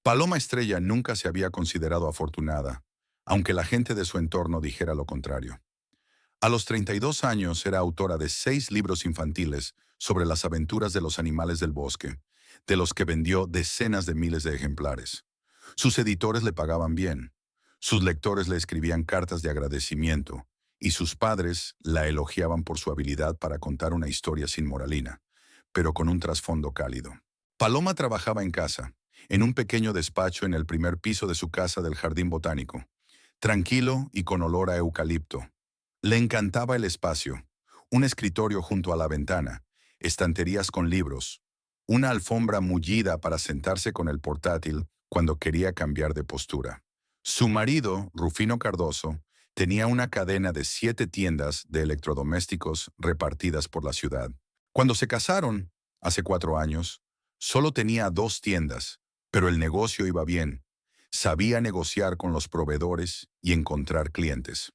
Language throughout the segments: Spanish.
Paloma Estrella nunca se había considerado afortunada, aunque la gente de su entorno dijera lo contrario. A los 32 años era autora de 6 libros infantiles sobre las aventuras de los animales del bosque, de los que vendió decenas de miles de ejemplares. Sus editores le pagaban bien, sus lectores le escribían cartas de agradecimiento, y sus padres la elogiaban por su habilidad para contar una historia sin moralina, pero con un trasfondo cálido. Paloma trabajaba en casa, en un pequeño despacho en el primer piso de su casa del jardín botánico, tranquilo y con olor a eucalipto. Le encantaba el espacio, un escritorio junto a la ventana, estanterías con libros, una alfombra mullida para sentarse con el portátil cuando quería cambiar de postura. Su marido, Rufino Cardoso, tenía una cadena de 7 tiendas de electrodomésticos repartidas por la ciudad. Cuando se casaron, hace 4 años, solo tenía 2 tiendas, pero el negocio iba bien. Sabía negociar con los proveedores y encontrar clientes.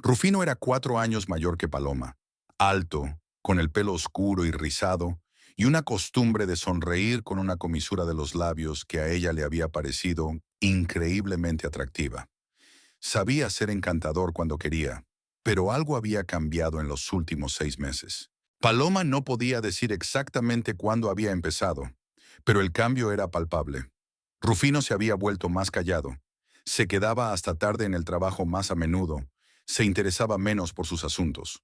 Rufino era 4 años mayor que Paloma, alto, con el pelo oscuro y rizado, y una costumbre de sonreír con una comisura de los labios que a ella le había parecido increíblemente atractiva. Sabía ser encantador cuando quería, pero algo había cambiado en los últimos 6 meses. Paloma no podía decir exactamente cuándo había empezado, pero el cambio era palpable. Rufino se había vuelto más callado, se quedaba hasta tarde en el trabajo más a menudo, se interesaba menos por sus asuntos.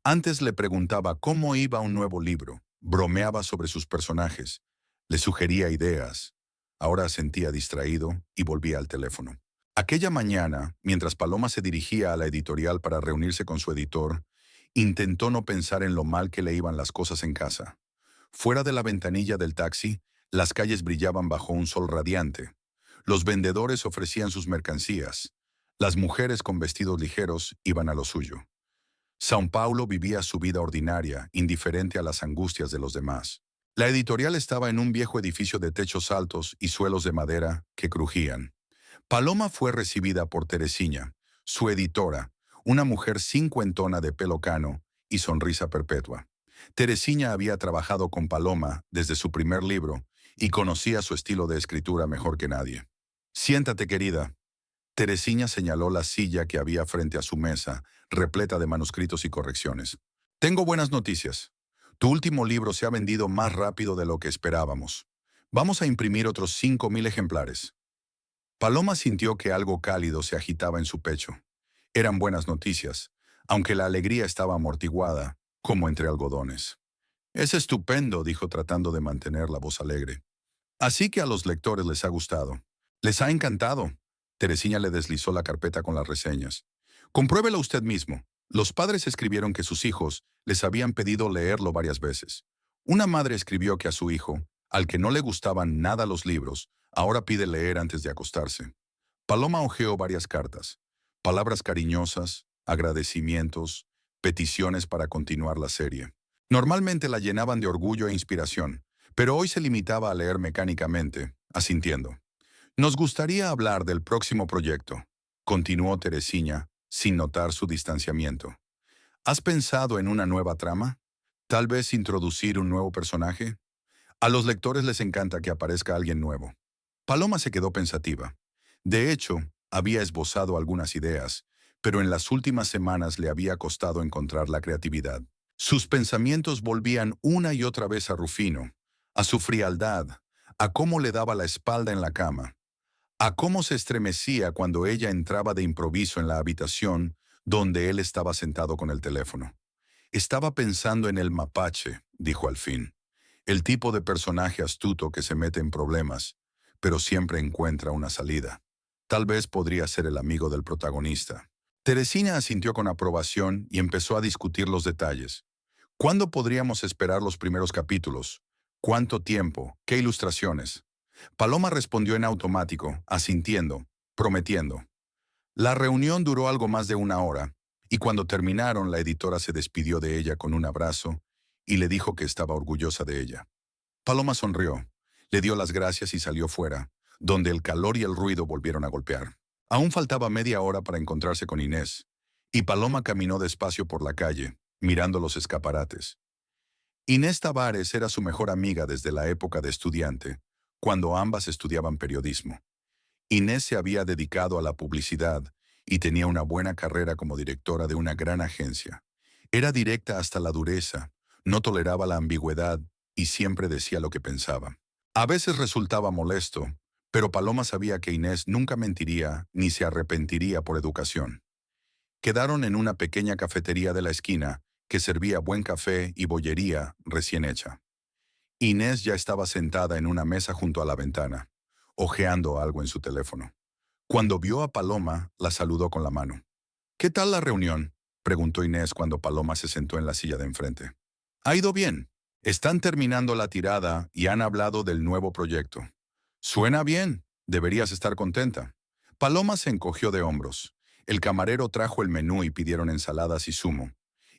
Antes le preguntaba cómo iba un nuevo libro, bromeaba sobre sus personajes, le sugería ideas. Ahora sentía distraído y volvía al teléfono. Aquella mañana, mientras Paloma se dirigía a la editorial para reunirse con su editor, intentó no pensar en lo mal que le iban las cosas en casa. Fuera de la ventanilla del taxi, las calles brillaban bajo un sol radiante. Los vendedores ofrecían sus mercancías. Las mujeres con vestidos ligeros iban a lo suyo. São Paulo vivía su vida ordinaria, indiferente a las angustias de los demás. La editorial estaba en un viejo edificio de techos altos y suelos de madera que crujían. Paloma fue recibida por Teresina, su editora, una mujer cincuentona de pelo cano y sonrisa perpetua. Teresina había trabajado con Paloma desde su primer libro y conocía su estilo de escritura mejor que nadie. «Siéntate, querida». Teresina señaló la silla que había frente a su mesa, repleta de manuscritos y correcciones. «Tengo buenas noticias. Tu último libro se ha vendido más rápido de lo que esperábamos. Vamos a imprimir otros 5.000 ejemplares». Paloma sintió que algo cálido se agitaba en su pecho. Eran buenas noticias, aunque la alegría estaba amortiguada, como entre algodones. «Es estupendo», dijo tratando de mantener la voz alegre. «Así que a los lectores les ha gustado». «Les ha encantado». Teresina le deslizó la carpeta con las reseñas. «Compruébelo usted mismo. Los padres escribieron que sus hijos les habían pedido leerlo varias veces. Una madre escribió que a su hijo, al que no le gustaban nada los libros, ahora pide leer antes de acostarse». Paloma hojeó varias cartas. Palabras cariñosas, agradecimientos, peticiones para continuar la serie. Normalmente la llenaban de orgullo e inspiración, pero hoy se limitaba a leer mecánicamente, asintiendo. «Nos gustaría hablar del próximo proyecto», continuó Teresina, sin notar su distanciamiento. «¿Has pensado en una nueva trama? ¿Tal vez introducir un nuevo personaje? A los lectores les encanta que aparezca alguien nuevo». Paloma se quedó pensativa. De hecho, había esbozado algunas ideas, pero en las últimas semanas le había costado encontrar la creatividad. Sus pensamientos volvían una y otra vez a Rufino, a su frialdad, a cómo le daba la espalda en la cama, a cómo se estremecía cuando ella entraba de improviso en la habitación donde él estaba sentado con el teléfono. «Estaba pensando en el mapache», dijo al fin, «el tipo de personaje astuto que se mete en problemas, pero siempre encuentra una salida. Tal vez podría ser el amigo del protagonista». Teresina asintió con aprobación y empezó a discutir los detalles. ¿Cuándo podríamos esperar los primeros capítulos? ¿Cuánto tiempo? ¿Qué ilustraciones? Paloma respondió en automático, asintiendo, prometiendo. La reunión duró algo más de 1 hora, y cuando terminaron la editora se despidió de ella con un abrazo y le dijo que estaba orgullosa de ella. Paloma sonrió, le dio las gracias y salió fuera, donde el calor y el ruido volvieron a golpear. Aún faltaba media hora para encontrarse con Inés, y Paloma caminó despacio por la calle, mirando los escaparates. Inés Tavares era su mejor amiga desde la época de estudiante, cuando ambas estudiaban periodismo. Inés se había dedicado a la publicidad y tenía una buena carrera como directora de una gran agencia. Era directa hasta la dureza, no toleraba la ambigüedad y siempre decía lo que pensaba. A veces resultaba molesto, pero Paloma sabía que Inés nunca mentiría ni se arrepentiría por educación. Quedaron en una pequeña cafetería de la esquina que servía buen café y bollería recién hecha. Inés ya estaba sentada en una mesa junto a la ventana, hojeando algo en su teléfono. Cuando vio a Paloma, la saludó con la mano. ¿Qué tal la reunión?, preguntó Inés cuando Paloma se sentó en la silla de enfrente. Ha ido bien. Están terminando la tirada y han hablado del nuevo proyecto. Suena bien. Deberías estar contenta. Paloma se encogió de hombros. El camarero trajo el menú y pidieron ensaladas y zumo.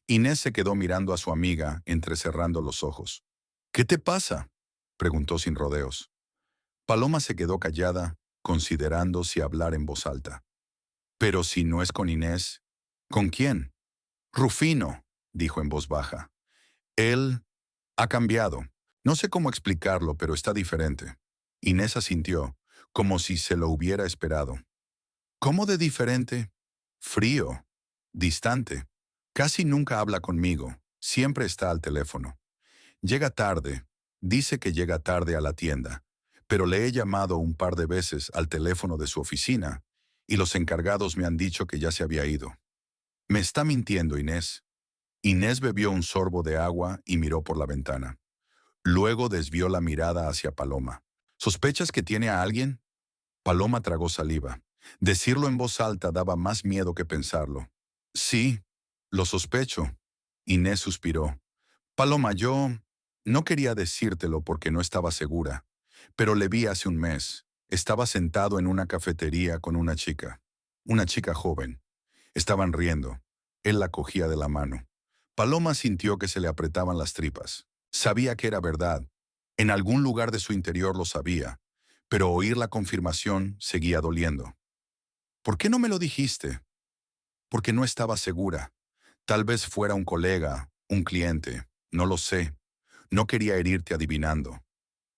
Inés se quedó mirando a su amiga, entrecerrando los ojos. ¿Qué te pasa?, preguntó sin rodeos. Paloma se quedó callada, considerando si hablar en voz alta. Pero si no es con Inés, ¿con quién? Rufino, dijo en voz baja. Él ha cambiado. No sé cómo explicarlo, pero está diferente. Inés asintió, como si se lo hubiera esperado. ¿Cómo de diferente? Frío, distante. Casi nunca habla conmigo, siempre está al teléfono. Llega tarde, dice que llega tarde a la tienda, pero le he llamado un par de veces al teléfono de su oficina y los encargados me han dicho que ya se había ido. Me está mintiendo, Inés. Inés bebió un sorbo de agua y miró por la ventana. Luego desvió la mirada hacia Paloma. ¿Sospechas que tiene a alguien? Paloma tragó saliva. Decirlo en voz alta daba más miedo que pensarlo. Sí, lo sospecho. Inés suspiró. Paloma, yo no quería decírtelo porque no estaba segura, pero le vi hace un mes. Estaba sentado en una cafetería con una chica joven. Estaban riendo. Él la cogía de la mano. Paloma sintió que se le apretaban las tripas. Sabía que era verdad. En algún lugar de su interior lo sabía, pero oír la confirmación seguía doliendo. ¿Por qué no me lo dijiste? Porque no estaba segura. Tal vez fuera un colega, un cliente, no lo sé. No quería herirte adivinando.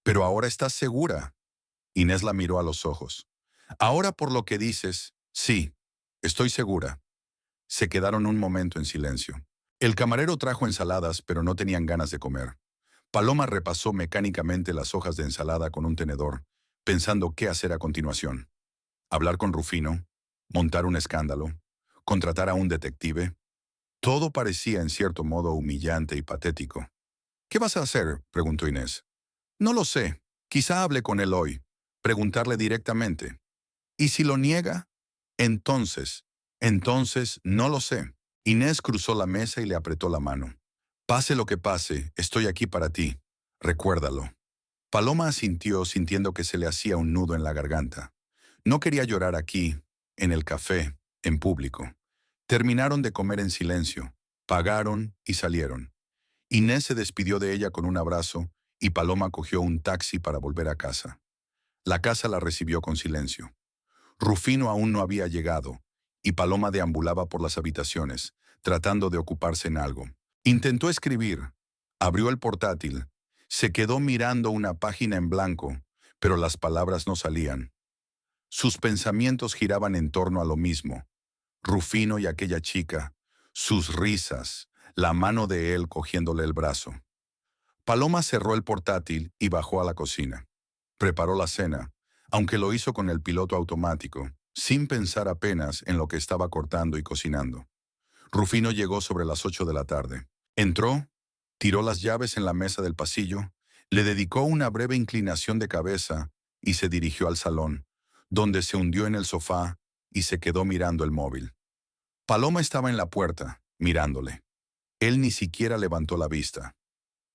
Pero ahora estás segura. Inés la miró a los ojos. Ahora por lo que dices, sí, estoy segura. Se quedaron un momento en silencio. El camarero trajo ensaladas, pero no tenían ganas de comer. Paloma repasó mecánicamente las hojas de ensalada con un tenedor, pensando qué hacer a continuación. Hablar con Rufino, montar un escándalo, contratar a un detective. Todo parecía en cierto modo humillante y patético. ¿Qué vas a hacer?, preguntó Inés. No lo sé. Quizá hable con él hoy. Preguntarle directamente. ¿Y si lo niega? Entonces, no lo sé. Inés cruzó la mesa y le apretó la mano. Pase lo que pase, estoy aquí para ti. Recuérdalo. Paloma asintió sintiendo que se le hacía un nudo en la garganta. No quería llorar aquí, en el café, en público. Terminaron de comer en silencio, pagaron y salieron. Inés se despidió de ella con un abrazo y Paloma cogió un taxi para volver a casa. La casa la recibió con silencio. Rufino aún no había llegado, y Paloma deambulaba por las habitaciones, tratando de ocuparse en algo. Intentó escribir, abrió el portátil, se quedó mirando una página en blanco, pero las palabras no salían. Sus pensamientos giraban en torno a lo mismo. Rufino y aquella chica, sus risas, la mano de él cogiéndole el brazo. Paloma cerró el portátil y bajó a la cocina. Preparó la cena, aunque lo hizo con el piloto automático, sin pensar apenas en lo que estaba cortando y cocinando. Rufino llegó sobre las 8 de la tarde. Entró, tiró las llaves en la mesa del pasillo, le dedicó una breve inclinación de cabeza y se dirigió al salón, donde se hundió en el sofá y se quedó mirando el móvil. Paloma estaba en la puerta, mirándole. Él ni siquiera levantó la vista.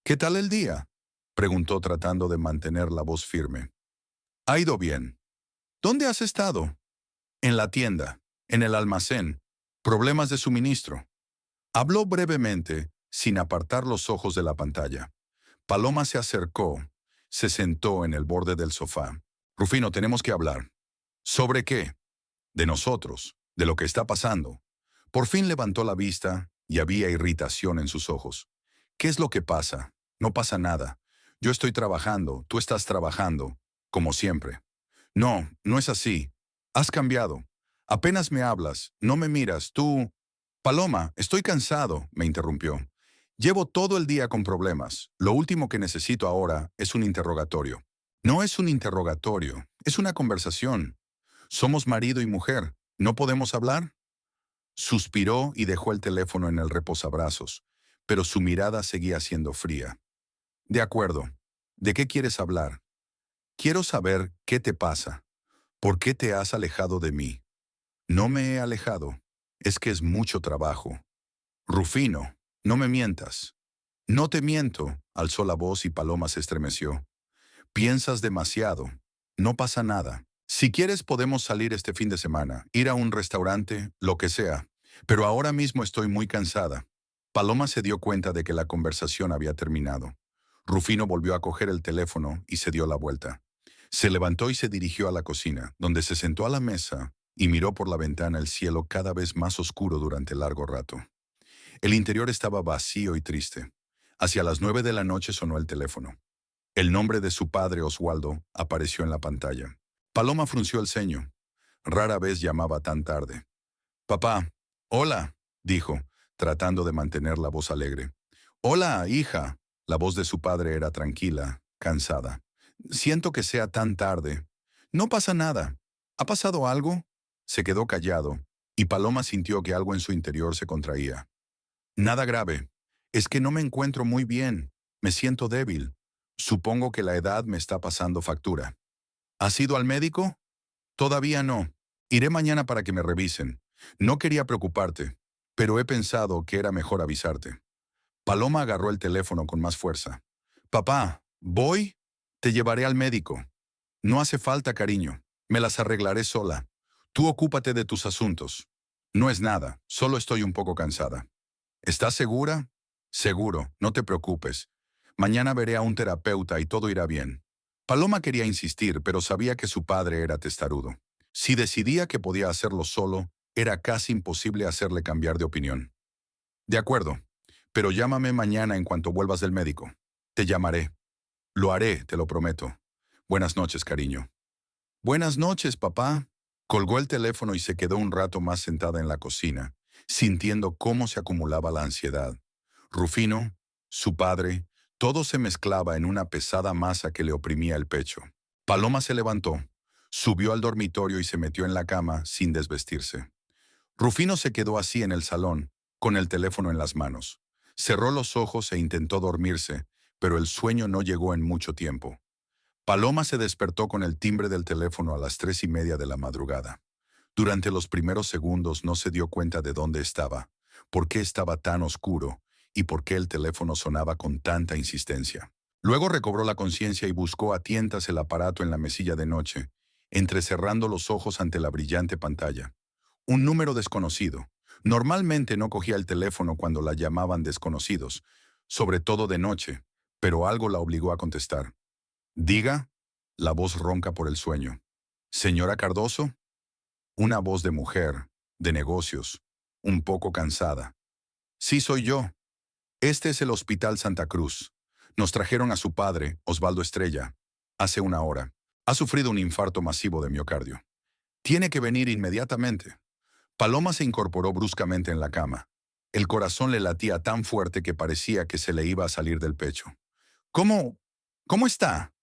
¿Qué tal el día?, preguntó tratando de mantener la voz firme. Ha ido bien. ¿Dónde has estado? En la tienda, en el almacén. Problemas de suministro. Habló brevemente, sin apartar los ojos de la pantalla. Paloma se acercó, se sentó en el borde del sofá. Rufino, tenemos que hablar. ¿Sobre qué? De nosotros, de lo que está pasando. Por fin levantó la vista y había irritación en sus ojos. ¿Qué es lo que pasa? No pasa nada. Yo estoy trabajando, tú estás trabajando. como siempre. No, no es así. Has cambiado. Apenas me hablas, no me miras, tú... Paloma, estoy cansado, me interrumpió. Llevo todo el día con problemas. Lo último que necesito ahora es un interrogatorio. No es un interrogatorio, es una conversación. Somos marido y mujer. ¿No podemos hablar? Suspiró y dejó el teléfono en el reposabrazos, pero su mirada seguía siendo fría. De acuerdo. ¿De qué quieres hablar? Quiero saber qué te pasa. ¿Por qué te has alejado de mí? No me he alejado. Es que es mucho trabajo. Rufino, no me mientas. No te miento, alzó la voz y Paloma se estremeció. Piensas demasiado. No pasa nada. Si quieres podemos salir este fin de semana, ir a un restaurante, lo que sea. Pero ahora mismo estoy muy cansada. Paloma se dio cuenta de que la conversación había terminado. Rufino volvió a coger el teléfono y se dio la vuelta. Se levantó y se dirigió a la cocina, donde se sentó a la mesa y miró por la ventana el cielo cada vez más oscuro durante largo rato. El interior estaba vacío y triste. Hacia las 9 de la noche sonó el teléfono. El nombre de su padre, Oswaldo, apareció en la pantalla. Paloma frunció el ceño. Rara vez llamaba tan tarde. Papá, hola, dijo, tratando de mantener la voz alegre. Hola, hija. La voz de su padre era tranquila, cansada. Siento que sea tan tarde. No pasa nada. ¿Ha pasado algo? Se quedó callado, y Paloma sintió que algo en su interior se contraía. Nada grave. Es que no me encuentro muy bien. Me siento débil. Supongo que la edad me está pasando factura. ¿Has ido al médico? Todavía no. Iré mañana para que me revisen. No quería preocuparte, pero he pensado que era mejor avisarte. Paloma agarró el teléfono con más fuerza. Papá, ¿voy? Te llevaré al médico. No hace falta, cariño. Me las arreglaré sola. Tú ocúpate de tus asuntos. No es nada, solo estoy un poco cansada. ¿Estás segura? Seguro, no te preocupes. Mañana veré a un terapeuta y todo irá bien. Paloma quería insistir, pero sabía que su padre era testarudo. Si decidía que podía hacerlo solo, era casi imposible hacerle cambiar de opinión. De acuerdo, pero llámame mañana en cuanto vuelvas del médico. Te llamaré. Lo haré, te lo prometo. Buenas noches, cariño. Buenas noches, papá. Colgó el teléfono y se quedó un rato más sentada en la cocina, sintiendo cómo se acumulaba la ansiedad. Rufino, su padre, todo se mezclaba en una pesada masa que le oprimía el pecho. Paloma se levantó, subió al dormitorio y se metió en la cama sin desvestirse. Rufino se quedó así en el salón, con el teléfono en las manos. Cerró los ojos e intentó dormirse, pero el sueño no llegó en mucho tiempo. Paloma se despertó con el timbre del teléfono a las 3:30 de la madrugada. Durante los primeros segundos no se dio cuenta de dónde estaba, por qué estaba tan oscuro y por qué el teléfono sonaba con tanta insistencia. Luego recobró la conciencia y buscó a tientas el aparato en la mesilla de noche, entrecerrando los ojos ante la brillante pantalla. Un número desconocido. Normalmente no cogía el teléfono cuando la llamaban desconocidos, sobre todo de noche, pero algo la obligó a contestar. Diga, la voz ronca por el sueño. Señora Cardoso, una voz de mujer, de negocios, un poco cansada. Sí, soy yo. Este es el Hospital Santa Cruz. Nos trajeron a su padre, Osvaldo Estrella, hace una hora. Ha sufrido un infarto masivo de miocardio. Tiene que venir inmediatamente. Paloma se incorporó bruscamente en la cama. El corazón le latía tan fuerte que parecía que se le iba a salir del pecho. ¿Cómo? ¿Cómo está?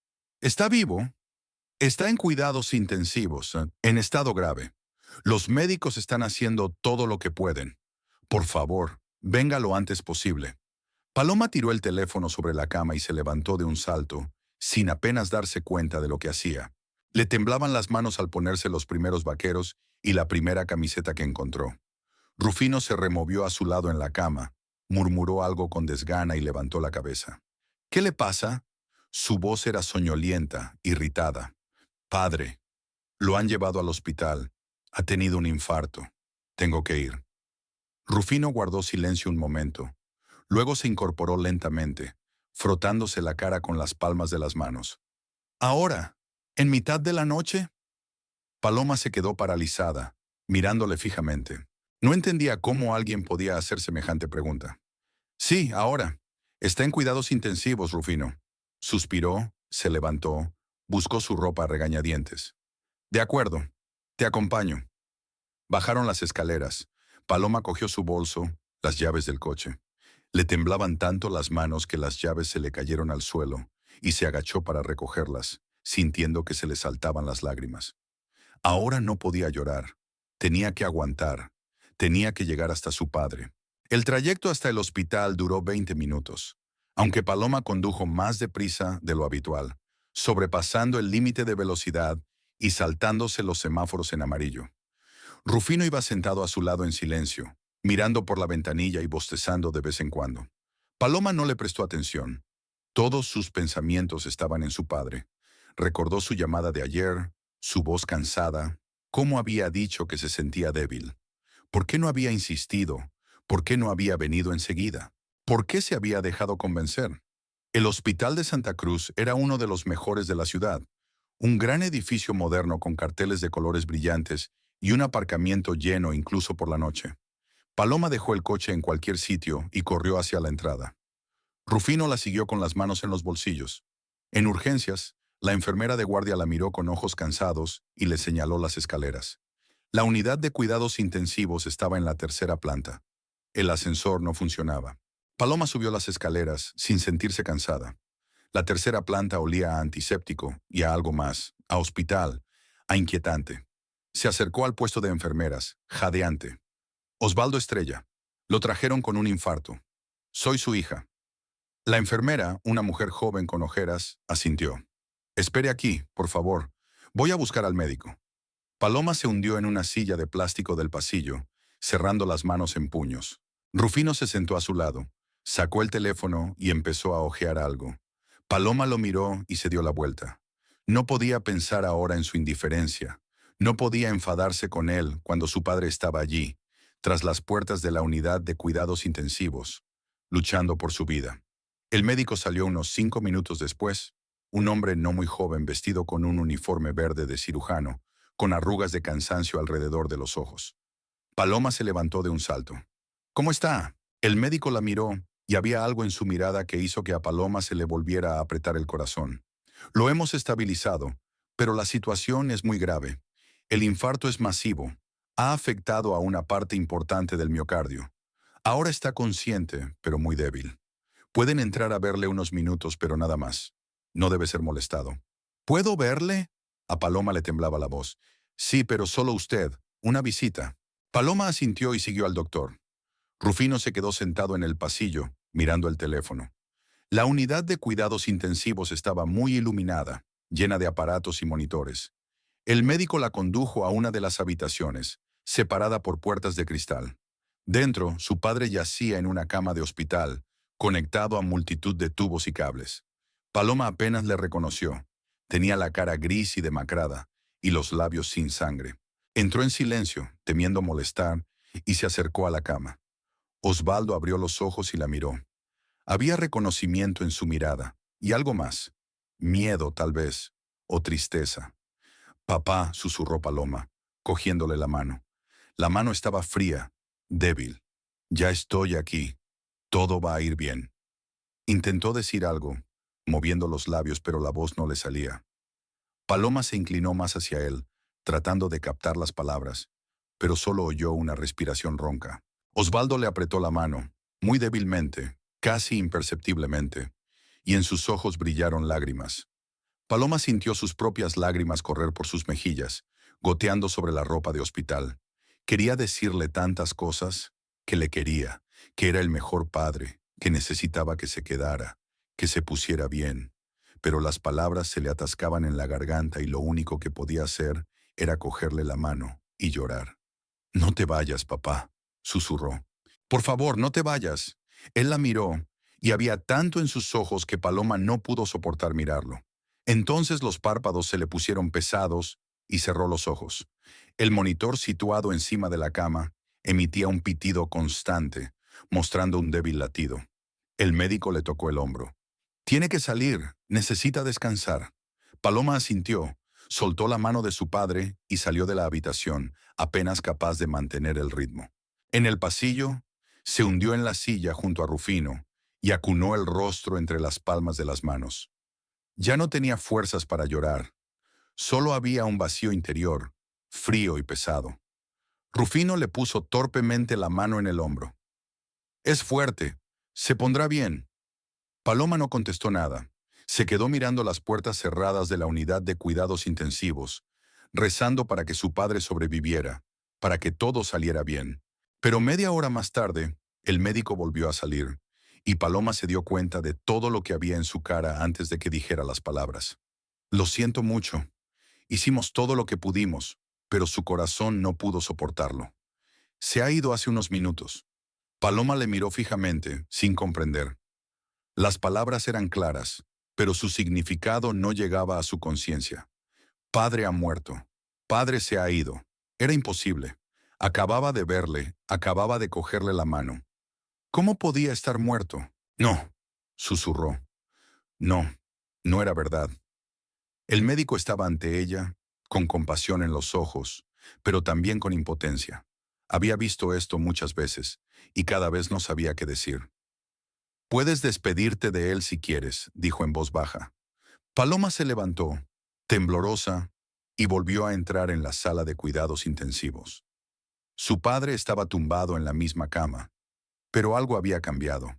¿Está vivo? Está en cuidados intensivos, en estado grave. Los médicos están haciendo todo lo que pueden. Por favor, venga lo antes posible. Paloma tiró el teléfono sobre la cama y se levantó de un salto, sin apenas darse cuenta de lo que hacía. Le temblaban las manos al ponerse los primeros vaqueros y la primera camiseta que encontró. Rufino se removió a su lado en la cama, murmuró algo con desgana y levantó la cabeza. ¿Qué le pasa? Su voz era soñolienta, irritada. Padre, lo han llevado al hospital. Ha tenido un infarto. Tengo que ir. Rufino guardó silencio un momento. Luego se incorporó lentamente, frotándose la cara con las palmas de las manos. ¿Ahora? ¿En mitad de la noche? Paloma se quedó paralizada, mirándole fijamente. No entendía cómo alguien podía hacer semejante pregunta. Sí, ahora. Está en cuidados intensivos, Rufino. Suspiró, se levantó, Buscó su ropa a regañadientes. De acuerdo, te acompaño. Bajaron las escaleras. Paloma cogió su bolso, las llaves del coche. Le temblaban tanto las manos que las llaves se le cayeron al suelo y se agachó para recogerlas, sintiendo que se le saltaban las lágrimas. Ahora no podía llorar. Tenía que aguantar. Tenía que llegar hasta su padre. El trayecto hasta el hospital duró 20 minutos, aunque Paloma condujo más deprisa de lo habitual, sobrepasando el límite de velocidad y saltándose los semáforos en amarillo. Rufino iba sentado a su lado en silencio, mirando por la ventanilla y bostezando de vez en cuando. Paloma no le prestó atención. Todos sus pensamientos estaban en su padre. Recordó su llamada de ayer, su voz cansada, cómo había dicho que se sentía débil. ¿Por qué no había insistido? ¿Por qué no había venido enseguida? ¿Por qué se había dejado convencer? El Hospital de Santa Cruz era uno de los mejores de la ciudad, un gran edificio moderno con carteles de colores brillantes y un aparcamiento lleno incluso por la noche. Paloma dejó el coche en cualquier sitio y corrió hacia la entrada. Rufino la siguió con las manos en los bolsillos. En urgencias, la enfermera de guardia la miró con ojos cansados y le señaló las escaleras. La unidad de cuidados intensivos estaba en la tercera planta. El ascensor no funcionaba. Paloma subió las escaleras sin sentirse cansada. La tercera planta olía a antiséptico y a algo más, a hospital, a inquietante. Se acercó al puesto de enfermeras, jadeante. Osvaldo Estrella. Lo trajeron con un infarto. Soy su hija. La enfermera, una mujer joven con ojeras, asintió. Espere aquí, por favor. Voy a buscar al médico. Paloma se hundió en una silla de plástico del pasillo, cerrando las manos en puños. Rufino se sentó a su lado, sacó el teléfono y empezó a hojear algo. Paloma lo miró y se dio la vuelta. No podía pensar ahora en su indiferencia. No podía enfadarse con él cuando su padre estaba allí, tras las puertas de la unidad de cuidados intensivos, luchando por su vida. El médico salió unos 5 minutos después, un hombre no muy joven vestido con un uniforme verde de cirujano, con arrugas de cansancio alrededor de los ojos. Paloma se levantó de un salto. ¿Cómo está? El médico la miró y había algo en su mirada que hizo que a Paloma se le volviera a apretar el corazón. Lo hemos estabilizado, pero la situación es muy grave. El infarto es masivo. Ha afectado a una parte importante del miocardio. Ahora está consciente, pero muy débil. Pueden entrar a verle unos minutos, pero nada más. No debe ser molestado. ¿Puedo verle? A Paloma le temblaba la voz. Sí, pero solo usted. Una visita. Paloma asintió y siguió al doctor. Rufino se quedó sentado en el pasillo, mirando el teléfono. La unidad de cuidados intensivos estaba muy iluminada, llena de aparatos y monitores. El médico la condujo a una de las habitaciones, separada por puertas de cristal. Dentro, su padre yacía en una cama de hospital, conectado a multitud de tubos y cables. Paloma apenas le reconoció. Tenía la cara gris y demacrada, y los labios sin sangre. Entró en silencio, temiendo molestar, y se acercó a la cama. Osvaldo abrió los ojos y la miró. Había reconocimiento en su mirada, y algo más. Miedo, tal vez, o tristeza. Papá, susurró Paloma, cogiéndole la mano. La mano estaba fría, débil. Ya estoy aquí. Todo va a ir bien. Intentó decir algo, moviendo los labios, pero la voz no le salía. Paloma se inclinó más hacia él, tratando de captar las palabras, pero solo oyó una respiración ronca. Osvaldo le apretó la mano, muy débilmente, casi imperceptiblemente, y en sus ojos brillaron lágrimas. Paloma sintió sus propias lágrimas correr por sus mejillas, goteando sobre la ropa de hospital. Quería decirle tantas cosas, que le quería, que era el mejor padre, que necesitaba que se quedara, que se pusiera bien. Pero las palabras se le atascaban en la garganta y lo único que podía hacer era cogerle la mano y llorar. «No te vayas, papá», susurró. «Por favor, no te vayas». Él la miró, y había tanto en sus ojos que Paloma no pudo soportar mirarlo. Entonces los párpados se le pusieron pesados y cerró los ojos. El monitor situado encima de la cama emitía un pitido constante, mostrando un débil latido. El médico le tocó el hombro. «Tiene que salir, necesita descansar». Paloma asintió, soltó la mano de su padre y salió de la habitación, apenas capaz de mantener el ritmo. En el pasillo, se hundió en la silla junto a Rufino y acunó el rostro entre las palmas de las manos. Ya no tenía fuerzas para llorar. Solo había un vacío interior, frío y pesado. Rufino le puso torpemente la mano en el hombro. «Es fuerte. Se pondrá bien». Paloma no contestó nada. Se quedó mirando las puertas cerradas de la unidad de cuidados intensivos, rezando para que su padre sobreviviera, para que todo saliera bien. Pero media hora más tarde, el médico volvió a salir, y Paloma se dio cuenta de todo lo que había en su cara antes de que dijera las palabras. «Lo siento mucho. Hicimos todo lo que pudimos, pero su corazón no pudo soportarlo. Se ha ido hace unos minutos». Paloma le miró fijamente, sin comprender. Las palabras eran claras, pero su significado no llegaba a su conciencia. Padre ha muerto. Padre se ha ido. Era imposible. Acababa de verle, acababa de cogerle la mano. ¿Cómo podía estar muerto? No, susurró. No, no era verdad. El médico estaba ante ella, con compasión en los ojos, pero también con impotencia. Había visto esto muchas veces, y cada vez no sabía qué decir. «Puedes despedirte de él si quieres», dijo en voz baja. Paloma se levantó, temblorosa, y volvió a entrar en la sala de cuidados intensivos. Su padre estaba tumbado en la misma cama, pero algo había cambiado.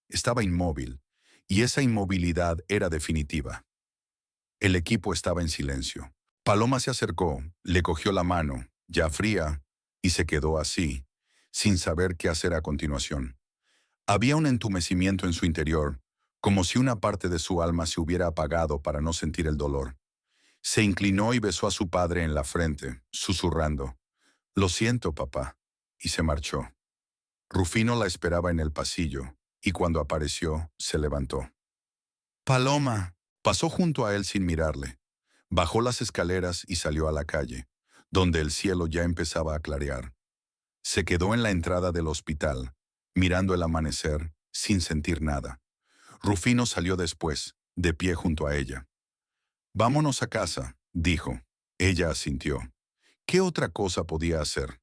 Estaba inmóvil, y esa inmovilidad era definitiva. El equipo estaba en silencio. Paloma se acercó, le cogió la mano, ya fría, y se quedó así, sin saber qué hacer a continuación. Había un entumecimiento en su interior, como si una parte de su alma se hubiera apagado para no sentir el dolor. Se inclinó y besó a su padre en la frente, susurrando, «Lo siento, papá», y se marchó. Rufino la esperaba en el pasillo, y cuando apareció, se levantó. «Paloma». Pasó junto a él sin mirarle. Bajó las escaleras y salió a la calle, donde el cielo ya empezaba a clarear. Se quedó en la entrada del hospital, mirando el amanecer, sin sentir nada. Rufino salió después, de pie junto a ella. «Vámonos a casa», dijo. Ella asintió. ¿Qué otra cosa podía hacer?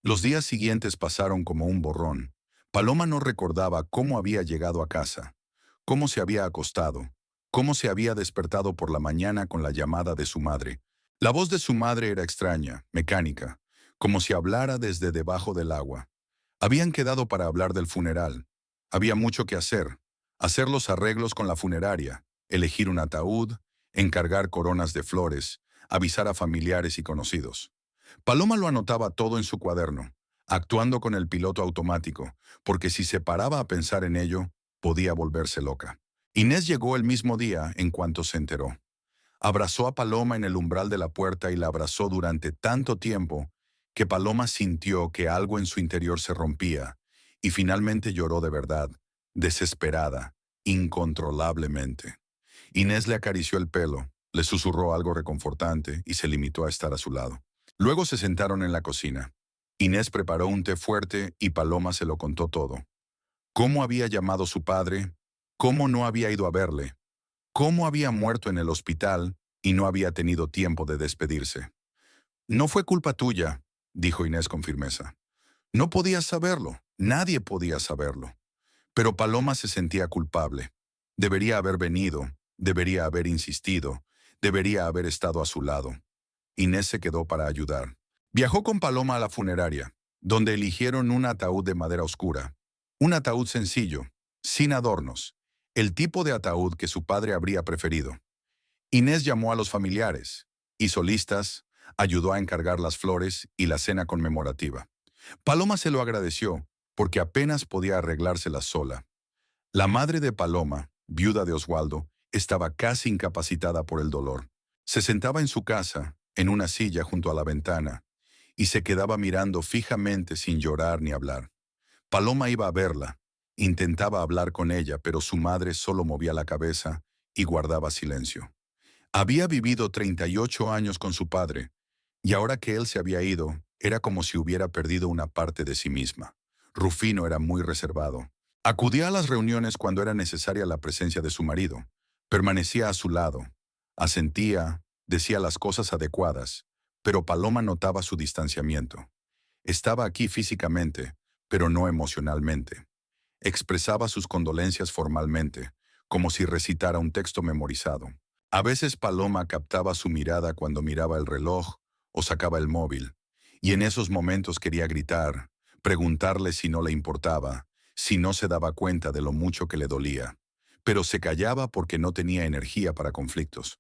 Los días siguientes pasaron como un borrón. Paloma no recordaba cómo había llegado a casa, cómo se había acostado, cómo se había despertado por la mañana con la llamada de su madre. La voz de su madre era extraña, mecánica, como si hablara desde debajo del agua. Habían quedado para hablar del funeral. Había mucho que hacer los arreglos con la funeraria, elegir un ataúd, encargar coronas de flores, avisar a familiares y conocidos. Paloma lo anotaba todo en su cuaderno, actuando con el piloto automático, porque si se paraba a pensar en ello, podía volverse loca. Inés llegó el mismo día en cuanto se enteró. Abrazó a Paloma en el umbral de la puerta y la abrazó durante tanto tiempo que Paloma sintió que algo en su interior se rompía y finalmente lloró de verdad, desesperada, incontrolablemente. Inés le acarició el pelo, le susurró algo reconfortante y se limitó a estar a su lado. Luego se sentaron en la cocina. Inés preparó un té fuerte y Paloma se lo contó todo. Cómo había llamado su padre, cómo no había ido a verle, cómo había muerto en el hospital y no había tenido tiempo de despedirse. «No fue culpa tuya», dijo Inés con firmeza. «No podías saberlo, nadie podía saberlo». Pero Paloma se sentía culpable. Debería haber venido, debería haber insistido, debería haber estado a su lado. Inés se quedó para ayudar. Viajó con Paloma a la funeraria, donde eligieron un ataúd de madera oscura. Un ataúd sencillo, sin adornos, el tipo de ataúd que su padre habría preferido. Inés llamó a los familiares, hizo listas, ayudó a encargar las flores y la cena conmemorativa. Paloma se lo agradeció, porque apenas podía arreglárselas sola. La madre de Paloma, viuda de Oswaldo, estaba casi incapacitada por el dolor. Se sentaba en su casa, en una silla junto a la ventana, y se quedaba mirando fijamente sin llorar ni hablar. Paloma iba a verla, intentaba hablar con ella, pero su madre solo movía la cabeza y guardaba silencio. Había vivido 38 años con su padre, y ahora que él se había ido, era como si hubiera perdido una parte de sí misma. Rufino era muy reservado. Acudía a las reuniones cuando era necesaria la presencia de su marido. Permanecía a su lado. Asentía, decía las cosas adecuadas, pero Paloma notaba su distanciamiento. Estaba aquí físicamente, pero no emocionalmente. Expresaba sus condolencias formalmente, como si recitara un texto memorizado. A veces Paloma captaba su mirada cuando miraba el reloj o sacaba el móvil, y en esos momentos quería gritar, preguntarle si no le importaba, si no se daba cuenta de lo mucho que le dolía. Pero se callaba porque no tenía energía para conflictos.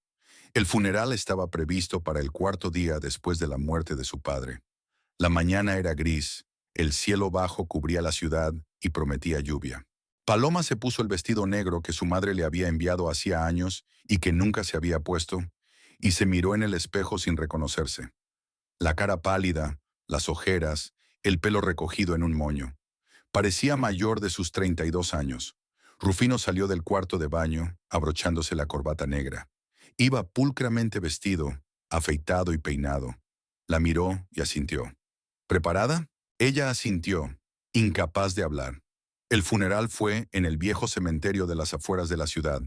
El funeral estaba previsto para el cuarto día después de la muerte de su padre. La mañana era gris, el cielo bajo cubría la ciudad y prometía lluvia. Paloma se puso el vestido negro que su madre le había enviado hacía años y que nunca se había puesto, y se miró en el espejo sin reconocerse. La cara pálida, las ojeras, el pelo recogido en un moño. Parecía mayor de sus 32 años. Rufino salió del cuarto de baño, abrochándose la corbata negra. Iba pulcramente vestido, afeitado y peinado. La miró y asintió. ¿Preparada? Ella asintió, incapaz de hablar. El funeral fue en el viejo cementerio de las afueras de la ciudad,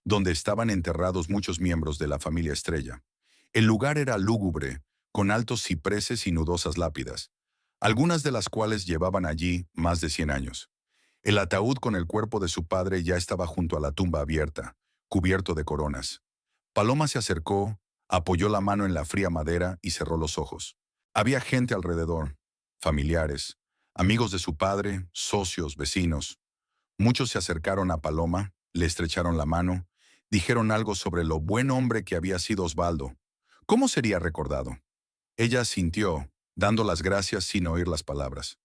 donde estaban enterrados muchos miembros de la familia Estrella. El lugar era lúgubre, con altos cipreses y nudosas lápidas, algunas de las cuales llevaban allí más de 100 años. El ataúd con el cuerpo de su padre ya estaba junto a la tumba abierta, cubierto de coronas. Paloma se acercó, apoyó la mano en la fría madera y cerró los ojos. Había gente alrededor, familiares, amigos de su padre, socios, vecinos. Muchos se acercaron a Paloma, le estrecharon la mano, dijeron algo sobre lo buen hombre que había sido Osvaldo. ¿Cómo sería recordado? Ella asintió, dando las gracias sin oír las palabras.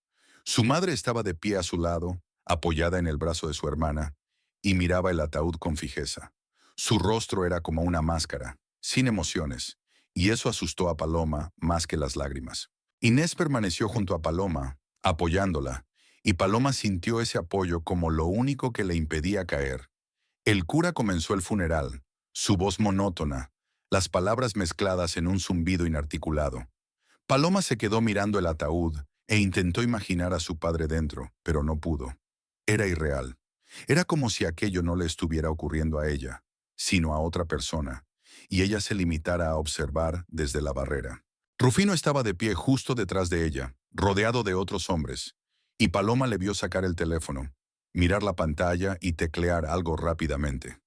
Su madre estaba de pie a su lado, apoyada en el brazo de su hermana, y miraba el ataúd con fijeza. Su rostro era como una máscara, sin emociones, y eso asustó a Paloma más que las lágrimas. Inés permaneció junto a Paloma, apoyándola, y Paloma sintió ese apoyo como lo único que le impedía caer. El cura comenzó el funeral, su voz monótona, las palabras mezcladas en un zumbido inarticulado. Paloma se quedó mirando el ataúd e intentó imaginar a su padre dentro, pero no pudo. Era irreal. Era como si aquello no le estuviera ocurriendo a ella, sino a otra persona, y ella se limitara a observar desde la barrera. Rufino estaba de pie justo detrás de ella, rodeado de otros hombres, y Paloma le vio sacar el teléfono, mirar la pantalla y teclear algo rápidamente.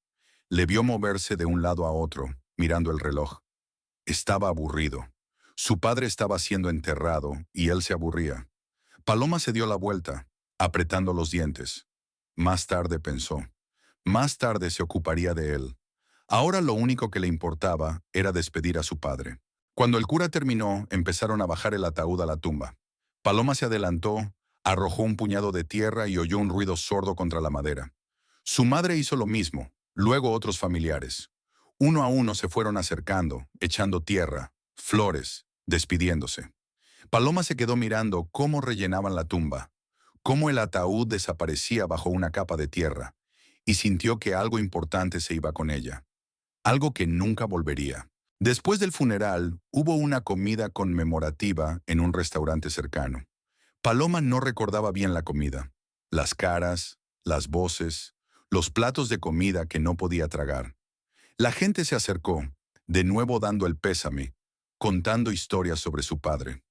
Le vio moverse de un lado a otro, mirando el reloj. Estaba aburrido. Su padre estaba siendo enterrado y él se aburría. Paloma se dio la vuelta, apretando los dientes. Más tarde pensó. Más tarde se ocuparía de él. Ahora lo único que le importaba era despedir a su padre. Cuando el cura terminó, empezaron a bajar el ataúd a la tumba. Paloma se adelantó, arrojó un puñado de tierra y oyó un ruido sordo contra la madera. Su madre hizo lo mismo, luego otros familiares. Uno a uno se fueron acercando, echando tierra, flores, despidiéndose. Paloma se quedó mirando cómo rellenaban la tumba, cómo el ataúd desaparecía bajo una capa de tierra, y sintió que algo importante se iba con ella, algo que nunca volvería. Después del funeral, hubo una comida conmemorativa en un restaurante cercano. Paloma no recordaba bien la comida, las caras, las voces, los platos de comida que no podía tragar. La gente se acercó, de nuevo dando el pésame, contando historias sobre su padre.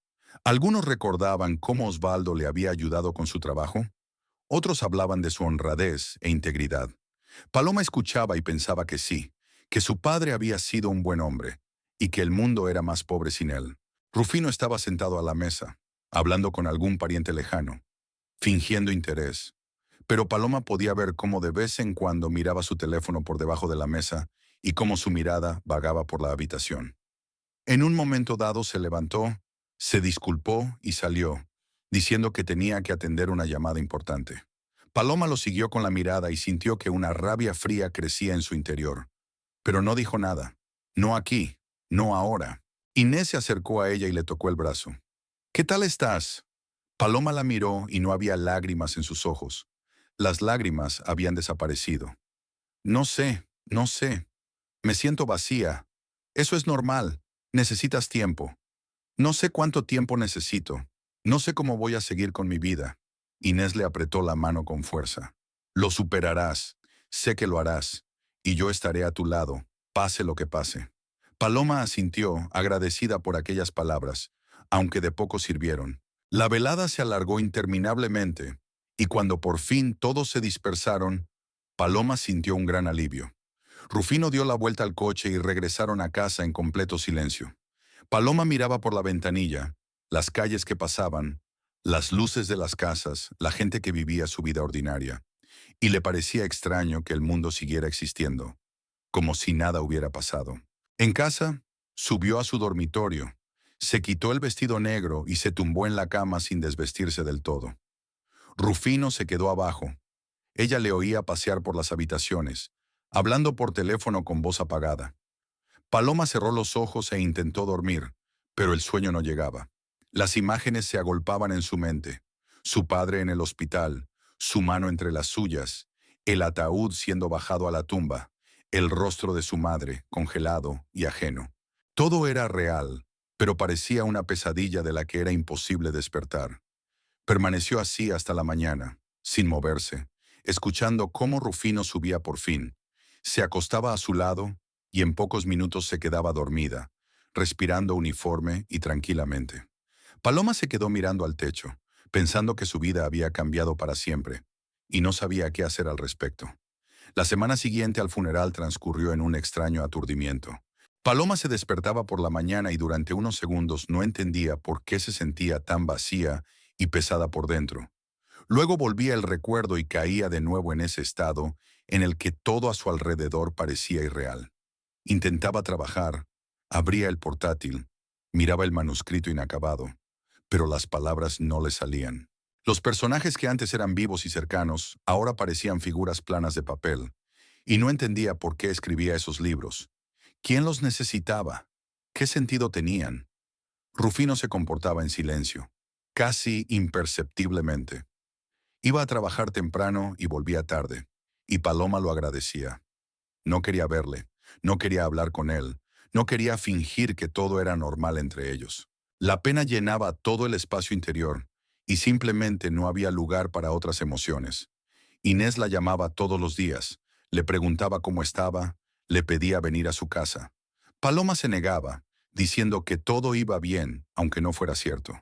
Algunos recordaban cómo Osvaldo le había ayudado con su trabajo, otros hablaban de su honradez e integridad. Paloma escuchaba y pensaba que sí, que su padre había sido un buen hombre, y que el mundo era más pobre sin él. Rufino estaba sentado a la mesa, hablando con algún pariente lejano, fingiendo interés. Pero Paloma podía ver cómo de vez en cuando miraba su teléfono por debajo de la mesa y cómo su mirada vagaba por la habitación. En un momento dado se levantó, se disculpó y salió, diciendo que tenía que atender una llamada importante. Paloma lo siguió con la mirada y sintió que una rabia fría crecía en su interior. Pero no dijo nada. No aquí, no ahora. Inés se acercó a ella y le tocó el brazo. ¿Qué tal estás? Paloma la miró y no había lágrimas en sus ojos. Las lágrimas habían desaparecido. No sé, no sé. Me siento vacía. Eso es normal. Necesitas tiempo. No sé cuánto tiempo necesito. No sé cómo voy a seguir con mi vida. Inés le apretó la mano con fuerza. Lo superarás. Sé que lo harás. Y yo estaré a tu lado, pase lo que pase. Paloma asintió, agradecida por aquellas palabras, aunque de poco sirvieron. La velada se alargó interminablemente, y cuando por fin todos se dispersaron, Paloma sintió un gran alivio. Rufino dio la vuelta al coche y regresaron a casa en completo silencio. Paloma miraba por la ventanilla, las calles que pasaban, las luces de las casas, la gente que vivía su vida ordinaria, y le parecía extraño que el mundo siguiera existiendo, como si nada hubiera pasado. En casa, subió a su dormitorio, se quitó el vestido negro y se tumbó en la cama sin desvestirse del todo. Rufino se quedó abajo. Ella le oía pasear por las habitaciones, hablando por teléfono con voz apagada. Paloma cerró los ojos e intentó dormir, pero el sueño no llegaba. Las imágenes se agolpaban en su mente. Su padre en el hospital, su mano entre las suyas, el ataúd siendo bajado a la tumba, el rostro de su madre, congelado y ajeno. Todo era real, pero parecía una pesadilla de la que era imposible despertar. Permaneció así hasta la mañana, sin moverse, escuchando cómo Rufino subía por fin. Se acostaba a su lado y en pocos minutos se quedaba dormida, respirando uniforme y tranquilamente. Paloma se quedó mirando al techo, pensando que su vida había cambiado para siempre, y no sabía qué hacer al respecto. La semana siguiente al funeral transcurrió en un extraño aturdimiento. Paloma se despertaba por la mañana y durante unos segundos no entendía por qué se sentía tan vacía y pesada por dentro. Luego volvía el recuerdo y caía de nuevo en ese estado en el que todo a su alrededor parecía irreal. Intentaba trabajar, abría el portátil, miraba el manuscrito inacabado, pero las palabras no le salían. Los personajes que antes eran vivos y cercanos, ahora parecían figuras planas de papel, y no entendía por qué escribía esos libros. ¿Quién los necesitaba? ¿Qué sentido tenían? Rufino se comportaba en silencio, casi imperceptiblemente. Iba a trabajar temprano y volvía tarde, y Paloma lo agradecía. No quería verle, no quería hablar con él, no quería fingir que todo era normal entre ellos. La pena llenaba todo el espacio interior, y simplemente no había lugar para otras emociones. Inés la llamaba todos los días, le preguntaba cómo estaba, le pedía venir a su casa. Paloma se negaba, diciendo que todo iba bien, aunque no fuera cierto.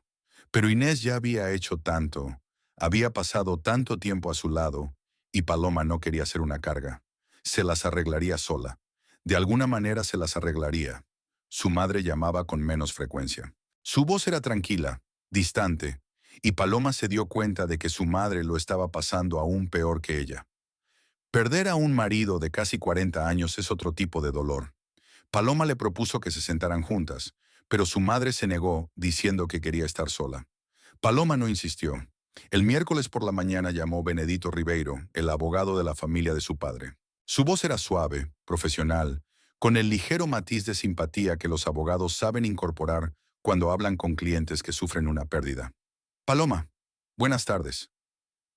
Pero Inés ya había hecho tanto, había pasado tanto tiempo a su lado, y Paloma no quería ser una carga. Se las arreglaría sola. De alguna manera se las arreglaría. Su madre llamaba con menos frecuencia. Su voz era tranquila, distante, y Paloma se dio cuenta de que su madre lo estaba pasando aún peor que ella. Perder a un marido de casi 40 años es otro tipo de dolor. Paloma le propuso que se sentaran juntas, pero su madre se negó, diciendo que quería estar sola. Paloma no insistió. El miércoles por la mañana llamó Benedito Ribeiro, el abogado de la familia de su padre. Su voz era suave, profesional, con el ligero matiz de simpatía que los abogados saben incorporar cuando hablan con clientes que sufren una pérdida. Paloma, buenas tardes.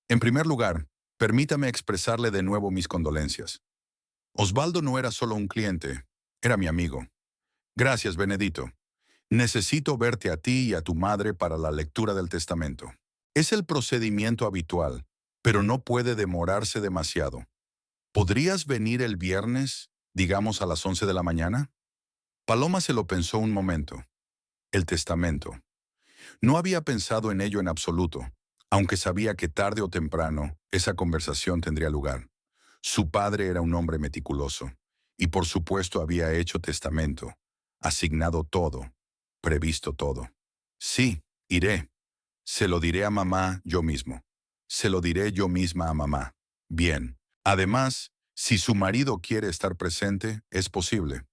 En primer lugar, permítame expresarle de nuevo mis condolencias. Osvaldo no era solo un cliente, era mi amigo. Gracias, Benedito. Necesito verte a ti y a tu madre para la lectura del testamento. Es el procedimiento habitual, pero no puede demorarse demasiado. ¿Podrías venir el viernes, digamos a las 11 de la mañana? Paloma se lo pensó un momento. El testamento. No había pensado en ello en absoluto, aunque sabía que tarde o temprano esa conversación tendría lugar. Su padre era un hombre meticuloso, y por supuesto había hecho testamento, asignado todo, previsto todo. Sí, iré. Se lo diré a mamá yo mismo. Se lo diré yo misma a mamá. Bien. Además, si su marido quiere estar presente, es posible.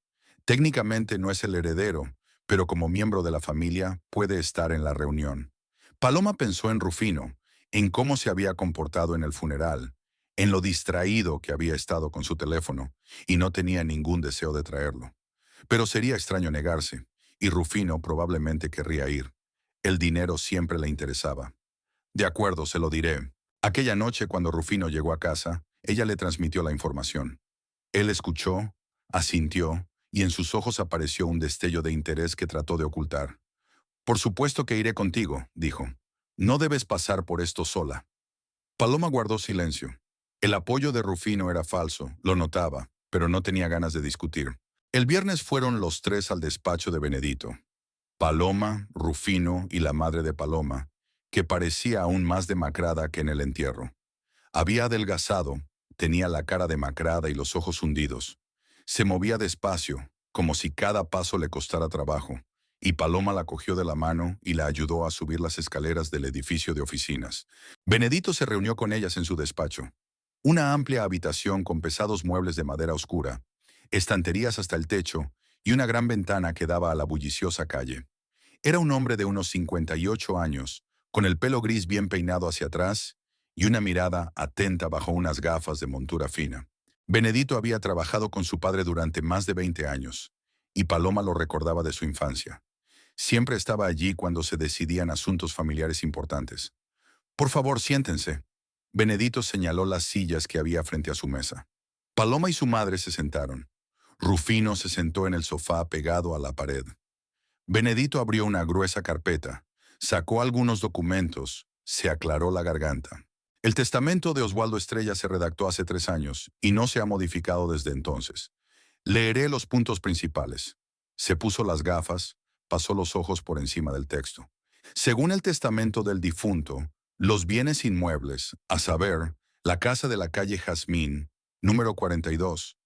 Técnicamente no es el heredero, pero como miembro de la familia puede estar en la reunión. Paloma pensó en Rufino, en cómo se había comportado en el funeral, en lo distraído que había estado con su teléfono, y no tenía ningún deseo de traerlo. Pero sería extraño negarse, y Rufino probablemente querría ir. El dinero siempre le interesaba. De acuerdo, se lo diré. Aquella noche, cuando Rufino llegó a casa, ella le transmitió la información. Él escuchó, asintió, y en sus ojos apareció un destello de interés que trató de ocultar. Por supuesto que iré contigo, dijo. No debes pasar por esto sola. Paloma guardó silencio. El apoyo de Rufino era falso, lo notaba, pero no tenía ganas de discutir. El viernes fueron los tres al despacho de Benedito. Paloma, Rufino y la madre de Paloma, que parecía aún más demacrada que en el entierro. Había adelgazado, tenía la cara demacrada y los ojos hundidos. Se movía despacio, como si cada paso le costara trabajo, y Paloma la cogió de la mano y la ayudó a subir las escaleras del edificio de oficinas. Benedito se reunió con ellas en su despacho. Una amplia habitación con pesados muebles de madera oscura, estanterías hasta el techo y una gran ventana que daba a la bulliciosa calle. Era un hombre de unos 58 años, con el pelo gris bien peinado hacia atrás y una mirada atenta bajo unas gafas de montura fina. Benedito había trabajado con su padre durante más de 20 años, y Paloma lo recordaba de su infancia. Siempre estaba allí cuando se decidían asuntos familiares importantes. Por favor, siéntense. Benedito señaló las sillas que había frente a su mesa. Paloma y su madre se sentaron. Rufino se sentó en el sofá pegado a la pared. Benedito abrió una gruesa carpeta, sacó algunos documentos, se aclaró la garganta. El testamento de Oswaldo Estrella se redactó hace 3 años y no se ha modificado desde entonces. Leeré los puntos principales. Se puso las gafas, pasó los ojos por encima del texto. Según el testamento del difunto, los bienes inmuebles, a saber, la casa de la calle Jazmín, número 42,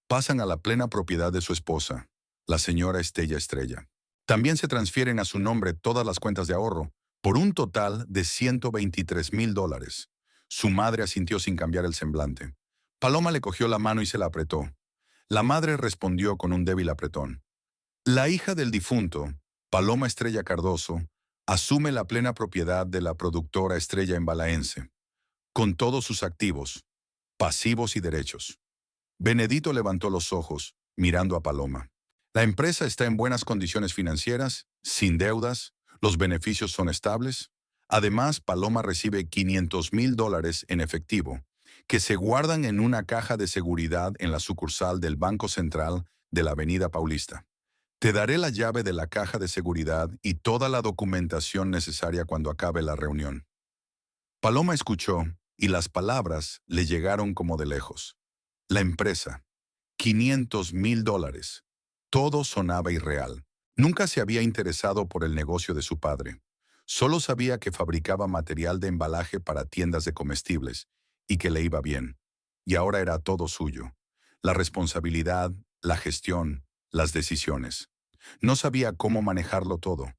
pasan a la plena propiedad de su esposa, la señora Estella Estrella. También se transfieren a su nombre todas las cuentas de ahorro, por un total de $123,000. Su madre asintió sin cambiar el semblante. Paloma le cogió la mano y se la apretó. La madre respondió con un débil apretón. La hija del difunto, Paloma Estrella Cardoso, asume la plena propiedad de la productora Estrella Embalaense, con todos sus activos, pasivos y derechos. Benedito levantó los ojos, mirando a Paloma. La empresa está en buenas condiciones financieras, sin deudas, los beneficios son estables. Además, Paloma recibe $500,000 en efectivo, que se guardan en una caja de seguridad en la sucursal del Banco Central de la Avenida Paulista. Te daré la llave de la caja de seguridad y toda la documentación necesaria cuando acabe la reunión. Paloma escuchó, y las palabras le llegaron como de lejos. La empresa, $500,000. Todo sonaba irreal. Nunca se había interesado por el negocio de su padre. Solo sabía que fabricaba material de embalaje para tiendas de comestibles y que le iba bien. Y ahora era todo suyo. La responsabilidad, la gestión, las decisiones. No sabía cómo manejarlo todo.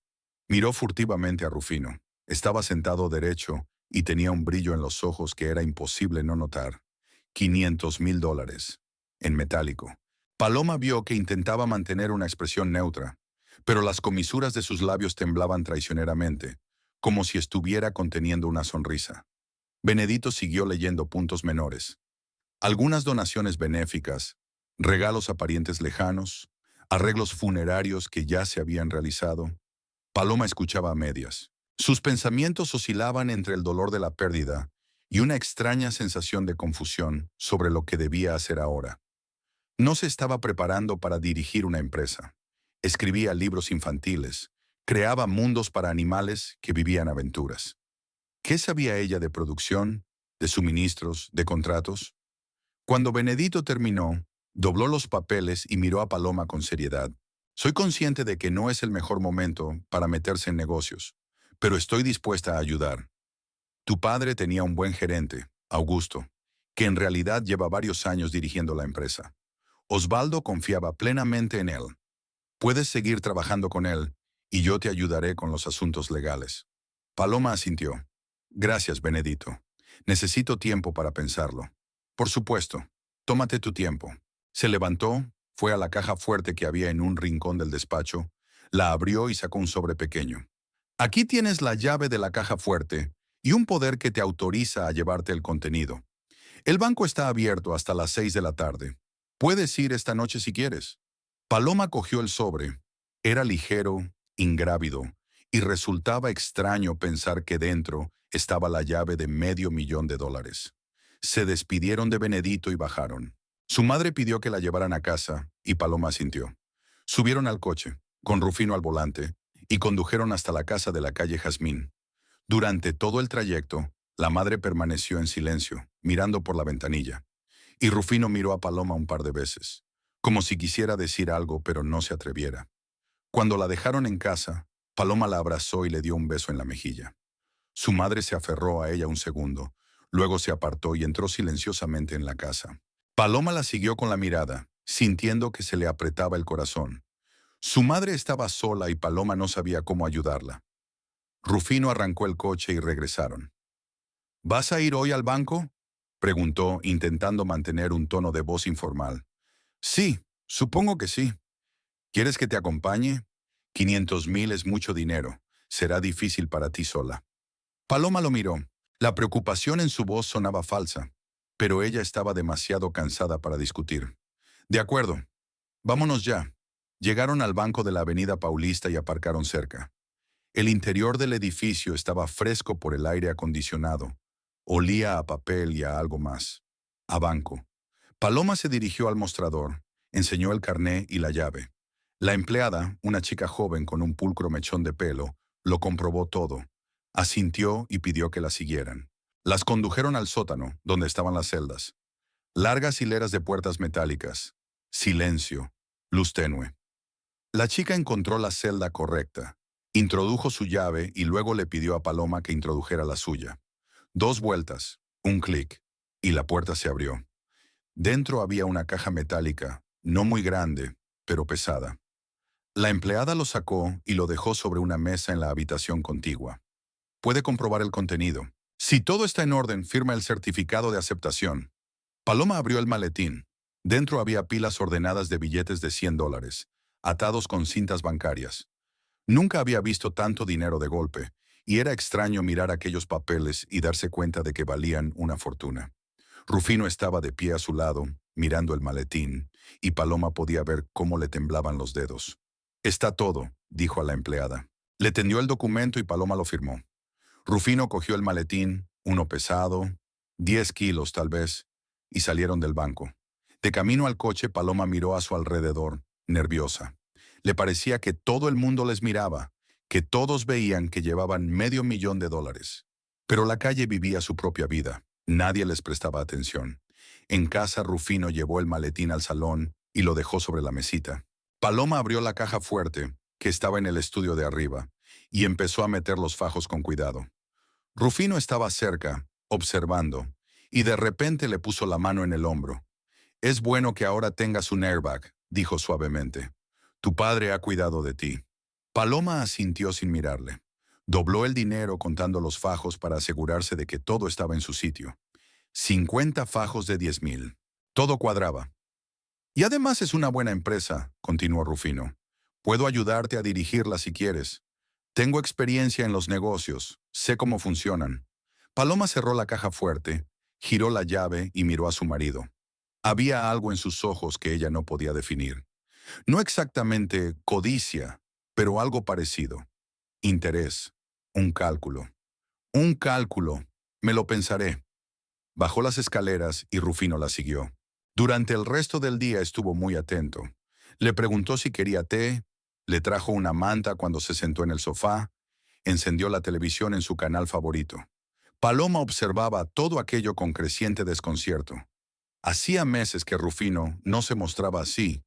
Miró furtivamente a Rufino. Estaba sentado derecho y tenía un brillo en los ojos que era imposible no notar. $500,000. En metálico. Paloma vio que intentaba mantener una expresión neutra, pero las comisuras de sus labios temblaban traicioneramente, como si estuviera conteniendo una sonrisa. Benedito siguió leyendo puntos menores. Algunas donaciones benéficas, regalos a parientes lejanos, arreglos funerarios que ya se habían realizado. Paloma escuchaba a medias. Sus pensamientos oscilaban entre el dolor de la pérdida y una extraña sensación de confusión sobre lo que debía hacer ahora. No se estaba preparando para dirigir una empresa. Escribía libros infantiles, creaba mundos para animales que vivían aventuras. ¿Qué sabía ella de producción, de suministros, de contratos? Cuando Benedito terminó, dobló los papeles y miró a Paloma con seriedad. Soy consciente de que no es el mejor momento para meterse en negocios, pero estoy dispuesta a ayudar. Tu padre tenía un buen gerente, Augusto, que en realidad lleva varios años dirigiendo la empresa. Osvaldo confiaba plenamente en él. Puedes seguir trabajando con él y yo te ayudaré con los asuntos legales. Paloma asintió. Gracias, Benedito. Necesito tiempo para pensarlo. Por supuesto, tómate tu tiempo. Se levantó, fue a la caja fuerte que había en un rincón del despacho, la abrió y sacó un sobre pequeño. Aquí tienes la llave de la caja fuerte y un poder que te autoriza a llevarte el contenido. El banco está abierto hasta las 6 de la tarde. Puedes ir esta noche si quieres. Paloma cogió el sobre. Era ligero, ingrávido, y resultaba extraño pensar que dentro estaba la llave de $500,000. Se despidieron de Benedito y bajaron. Su madre pidió que la llevaran a casa, y Paloma asintió. Subieron al coche, con Rufino al volante, y condujeron hasta la casa de la calle Jazmín. Durante todo el trayecto, la madre permaneció en silencio, mirando por la ventanilla. Y Rufino miró a Paloma un par de veces, como si quisiera decir algo pero no se atreviera. Cuando la dejaron en casa, Paloma la abrazó y le dio un beso en la mejilla. Su madre se aferró a ella un segundo, Luego se apartó y entró silenciosamente en la casa. Paloma la siguió con la mirada, sintiendo que se le apretaba el corazón. Su madre estaba sola y Paloma no sabía cómo ayudarla. Rufino arrancó el coche y regresaron. ¿Vas a ir hoy al banco?, preguntó, intentando mantener un tono de voz informal. Sí, supongo que sí. ¿Quieres que te acompañe? 500,000 es mucho dinero. Será difícil para ti sola. Paloma lo miró. La preocupación en su voz sonaba falsa, pero ella estaba demasiado cansada para discutir. De acuerdo, vámonos ya. Llegaron al banco de la Avenida Paulista y aparcaron cerca. El interior del edificio estaba fresco por el aire acondicionado. Olía a papel y a algo más. A banco. Paloma se dirigió al mostrador, enseñó el carné y la llave. La empleada, una chica joven con un pulcro mechón de pelo, lo comprobó todo. Asintió y pidió que la siguieran. Las condujeron al sótano, donde estaban las celdas. Largas hileras de puertas metálicas. Silencio. Luz tenue. La chica encontró la celda correcta. Introdujo su llave y luego le pidió a Paloma que introdujera la suya. 2 vueltas, un clic, y la puerta se abrió. Dentro había una caja metálica, no muy grande, pero pesada. La empleada lo sacó y lo dejó sobre una mesa en la habitación contigua. Puede comprobar el contenido. Si todo está en orden, firma el certificado de aceptación. Paloma abrió el maletín. Dentro había pilas ordenadas de billetes de $100, atados con cintas bancarias. Nunca había visto tanto dinero de golpe, y era extraño mirar aquellos papeles y darse cuenta de que valían una fortuna. Rufino estaba de pie a su lado, mirando el maletín, y Paloma podía ver cómo le temblaban los dedos. Está todo, dijo a la empleada. Le tendió el documento y Paloma lo firmó. Rufino cogió el maletín, uno pesado, 10 kilos tal vez, y salieron del banco. De camino al coche, Paloma miró a su alrededor, nerviosa. Le parecía que todo el mundo les miraba, que todos veían que llevaban $500,000. Pero la calle vivía su propia vida. Nadie les prestaba atención. En casa, Rufino llevó el maletín al salón y lo dejó sobre la mesita. Paloma abrió la caja fuerte, que estaba en el estudio de arriba, y empezó a meter los fajos con cuidado. Rufino estaba cerca, observando, y de repente le puso la mano en el hombro. «Es bueno que ahora tengas un airbag», dijo suavemente. «Tu padre ha cuidado de ti». Paloma asintió sin mirarle. Dobló el dinero contando los fajos para asegurarse de que todo estaba en su sitio. 50 fajos de 10,000. Todo cuadraba. «Y además es una buena empresa», continuó Rufino. «Puedo ayudarte a dirigirla si quieres. Tengo experiencia en los negocios, sé cómo funcionan». Paloma cerró la caja fuerte, giró la llave y miró a su marido. Había algo en sus ojos que ella no podía definir. No exactamente codicia, pero algo parecido. Interés. Un cálculo. Un cálculo. Me lo pensaré. Bajó las escaleras y Rufino la siguió. Durante el resto del día estuvo muy atento. Le preguntó si quería té, le trajo una manta cuando se sentó en el sofá, encendió la televisión en su canal favorito. Paloma observaba todo aquello con creciente desconcierto. Hacía meses que Rufino no se mostraba así,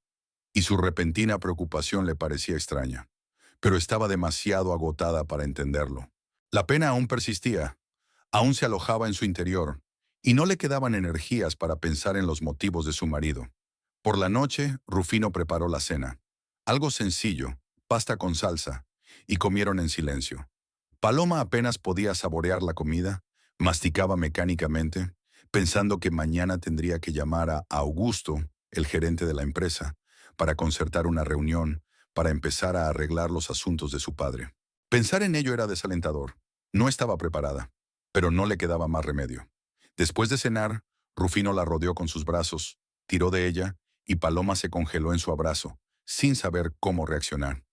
y su repentina preocupación le parecía extraña. Pero estaba demasiado agotada para entenderlo. La pena aún persistía, aún se alojaba en su interior, y no le quedaban energías para pensar en los motivos de su marido. Por la noche, Rufino preparó la cena. Algo sencillo, pasta con salsa, y comieron en silencio. Paloma apenas podía saborear la comida, masticaba mecánicamente, pensando que mañana tendría que llamar a Augusto, el gerente de la empresa, para concertar una reunión, para empezar a arreglar los asuntos de su padre. Pensar en ello era desalentador. No estaba preparada, pero no le quedaba más remedio. Después de cenar, Rufino la rodeó con sus brazos, tiró de ella, y Paloma se congeló en su abrazo, sin saber cómo reaccionar.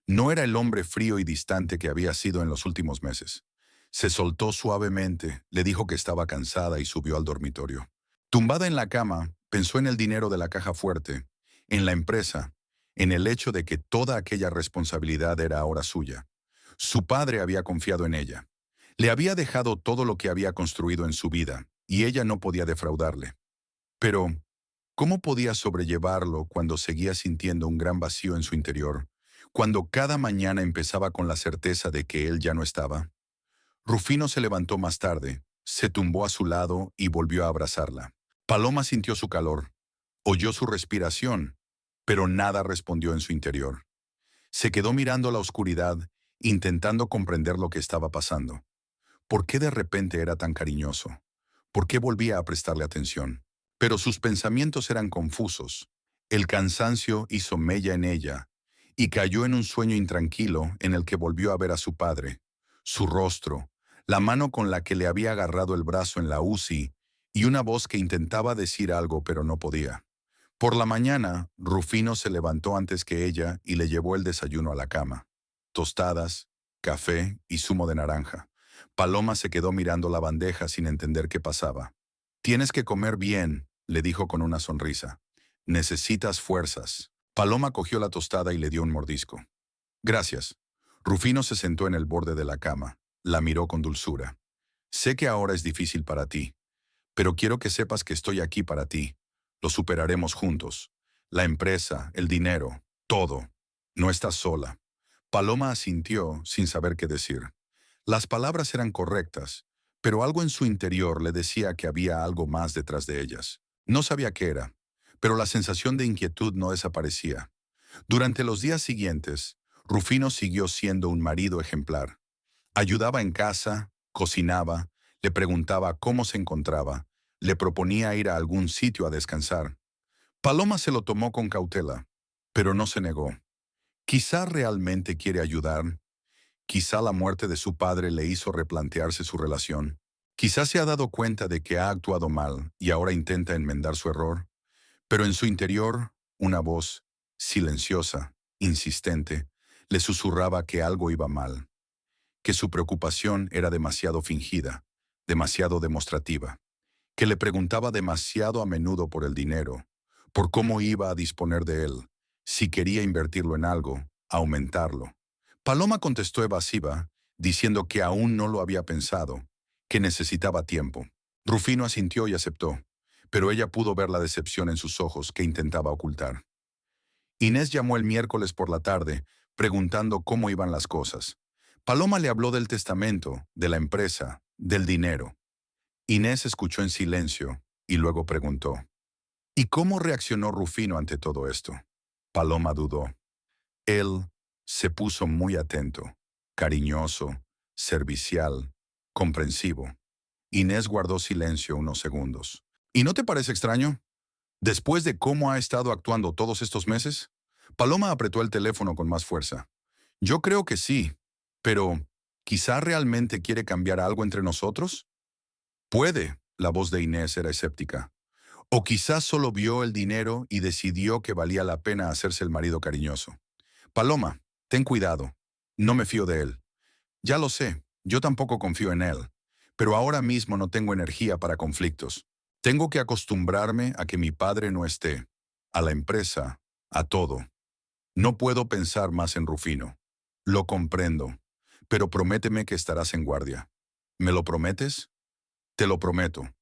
No era el hombre frío y distante que había sido en los últimos meses. Se soltó suavemente, le dijo que estaba cansada y subió al dormitorio. Tumbada en la cama, pensó en el dinero de la caja fuerte, en la empresa, en el hecho de que toda aquella responsabilidad era ahora suya. Su padre había confiado en ella. Le había dejado todo lo que había construido en su vida, y ella no podía defraudarle. Pero, ¿cómo podía sobrellevarlo cuando seguía sintiendo un gran vacío en su interior, cuando cada mañana empezaba con la certeza de que él ya no estaba? Rufino se levantó más tarde, Se tumbó a su lado y volvió a abrazarla. Paloma sintió su calor, oyó su respiración, pero nada respondió en su interior. Se quedó mirando la oscuridad, intentando comprender lo que estaba pasando. ¿Por qué de repente era tan cariñoso? ¿Por qué volvía a prestarle atención? Pero sus pensamientos eran confusos. El cansancio hizo mella en ella, y cayó en un sueño intranquilo en el que volvió a ver a su padre, su rostro, la mano con la que le había agarrado el brazo en la UCI, y una voz que intentaba decir algo pero no podía. Por la mañana, Rufino se levantó antes que ella y le llevó el desayuno a la cama. Tostadas, café y zumo de naranja. Paloma se quedó mirando la bandeja sin entender qué pasaba. Tienes que comer bien, le dijo con una sonrisa. Necesitas fuerzas. Paloma cogió la tostada y le dio un mordisco. Gracias. Rufino se sentó en el borde de la cama. La miró con dulzura. Sé que ahora es difícil para ti, pero quiero que sepas que estoy aquí para ti. Lo superaremos juntos. La empresa, el dinero, todo. No estás sola. Paloma asintió sin saber qué decir. Las palabras eran correctas, pero algo en su interior le decía que había algo más detrás de ellas. No sabía qué era, pero la sensación de inquietud no desaparecía. Durante los días siguientes, Rufino siguió siendo un marido ejemplar. Ayudaba en casa, cocinaba, le preguntaba cómo se encontraba, le proponía ir a algún sitio a descansar. Paloma se lo tomó con cautela, pero no se negó. Quizá realmente quiere ayudar. Quizá la muerte de su padre le hizo replantearse su relación. Quizá se ha dado cuenta de que ha actuado mal y ahora intenta enmendar su error. Pero en su interior, una voz, silenciosa, insistente, le susurraba que algo iba mal, que su preocupación era demasiado fingida, demasiado demostrativa, que le preguntaba demasiado a menudo por el dinero, por cómo iba a disponer de él, si quería invertirlo en algo, aumentarlo. Paloma contestó evasiva, diciendo que aún no lo había pensado, que necesitaba tiempo. Rufino asintió y aceptó, pero ella pudo ver la decepción en sus ojos que intentaba ocultar. Inés llamó el miércoles por la tarde, preguntando cómo iban las cosas. Paloma le habló del testamento, de la empresa, del dinero. Inés escuchó en silencio y luego preguntó, ¿y cómo reaccionó Rufino ante todo esto? Paloma dudó. Él se puso muy atento, cariñoso, servicial, comprensivo. Inés guardó silencio unos segundos. ¿Y no te parece extraño? Después de cómo ha estado actuando todos estos meses, Paloma apretó el teléfono con más fuerza. Yo creo que sí, pero ¿quizá realmente quiere cambiar algo entre nosotros? Puede, la voz de Inés era escéptica. O quizás solo vio el dinero y decidió que valía la pena hacerse el marido cariñoso. Paloma, ten cuidado. No me fío de él. Ya lo sé, yo tampoco confío en él. Pero ahora mismo no tengo energía para conflictos. Tengo que acostumbrarme a que mi padre no esté, a la empresa, a todo. No puedo pensar más en Rufino. Lo comprendo, pero prométeme que estarás en guardia. ¿Me lo prometes? Te lo prometo.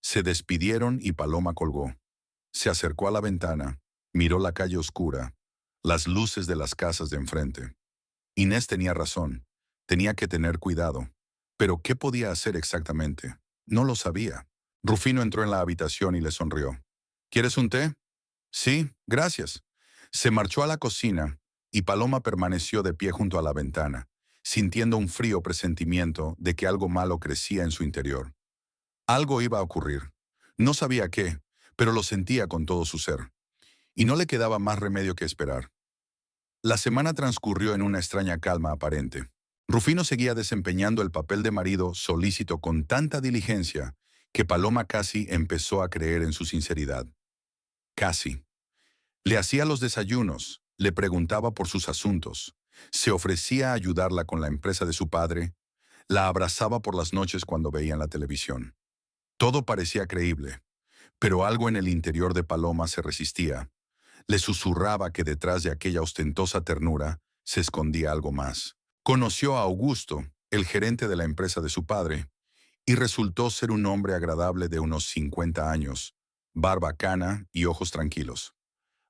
Se despidieron y Paloma colgó. Se acercó a la ventana, miró la calle oscura, las luces de las casas de enfrente. Inés tenía razón, tenía que tener cuidado. Pero ¿qué podía hacer exactamente? No lo sabía. Rufino entró en la habitación y le sonrió. ¿Quieres un té? Sí, gracias. Se marchó a la cocina y Paloma permaneció de pie junto a la ventana, sintiendo un frío presentimiento de que algo malo crecía en su interior. Algo iba a ocurrir. No sabía qué, pero lo sentía con todo su ser. Y no le quedaba más remedio que esperar. La semana transcurrió en una extraña calma aparente. Rufino seguía desempeñando el papel de marido solícito con tanta diligencia que Paloma casi empezó a creer en su sinceridad. Casi. Le hacía los desayunos, le preguntaba por sus asuntos, se ofrecía a ayudarla con la empresa de su padre, la abrazaba por las noches cuando veían la televisión. Todo parecía creíble, pero algo en el interior de Paloma se resistía. Le susurraba que detrás de aquella ostentosa ternura se escondía algo más. Conoció a Augusto, el gerente de la empresa de su padre, y resultó ser un hombre agradable de unos 50 años, barba cana y ojos tranquilos.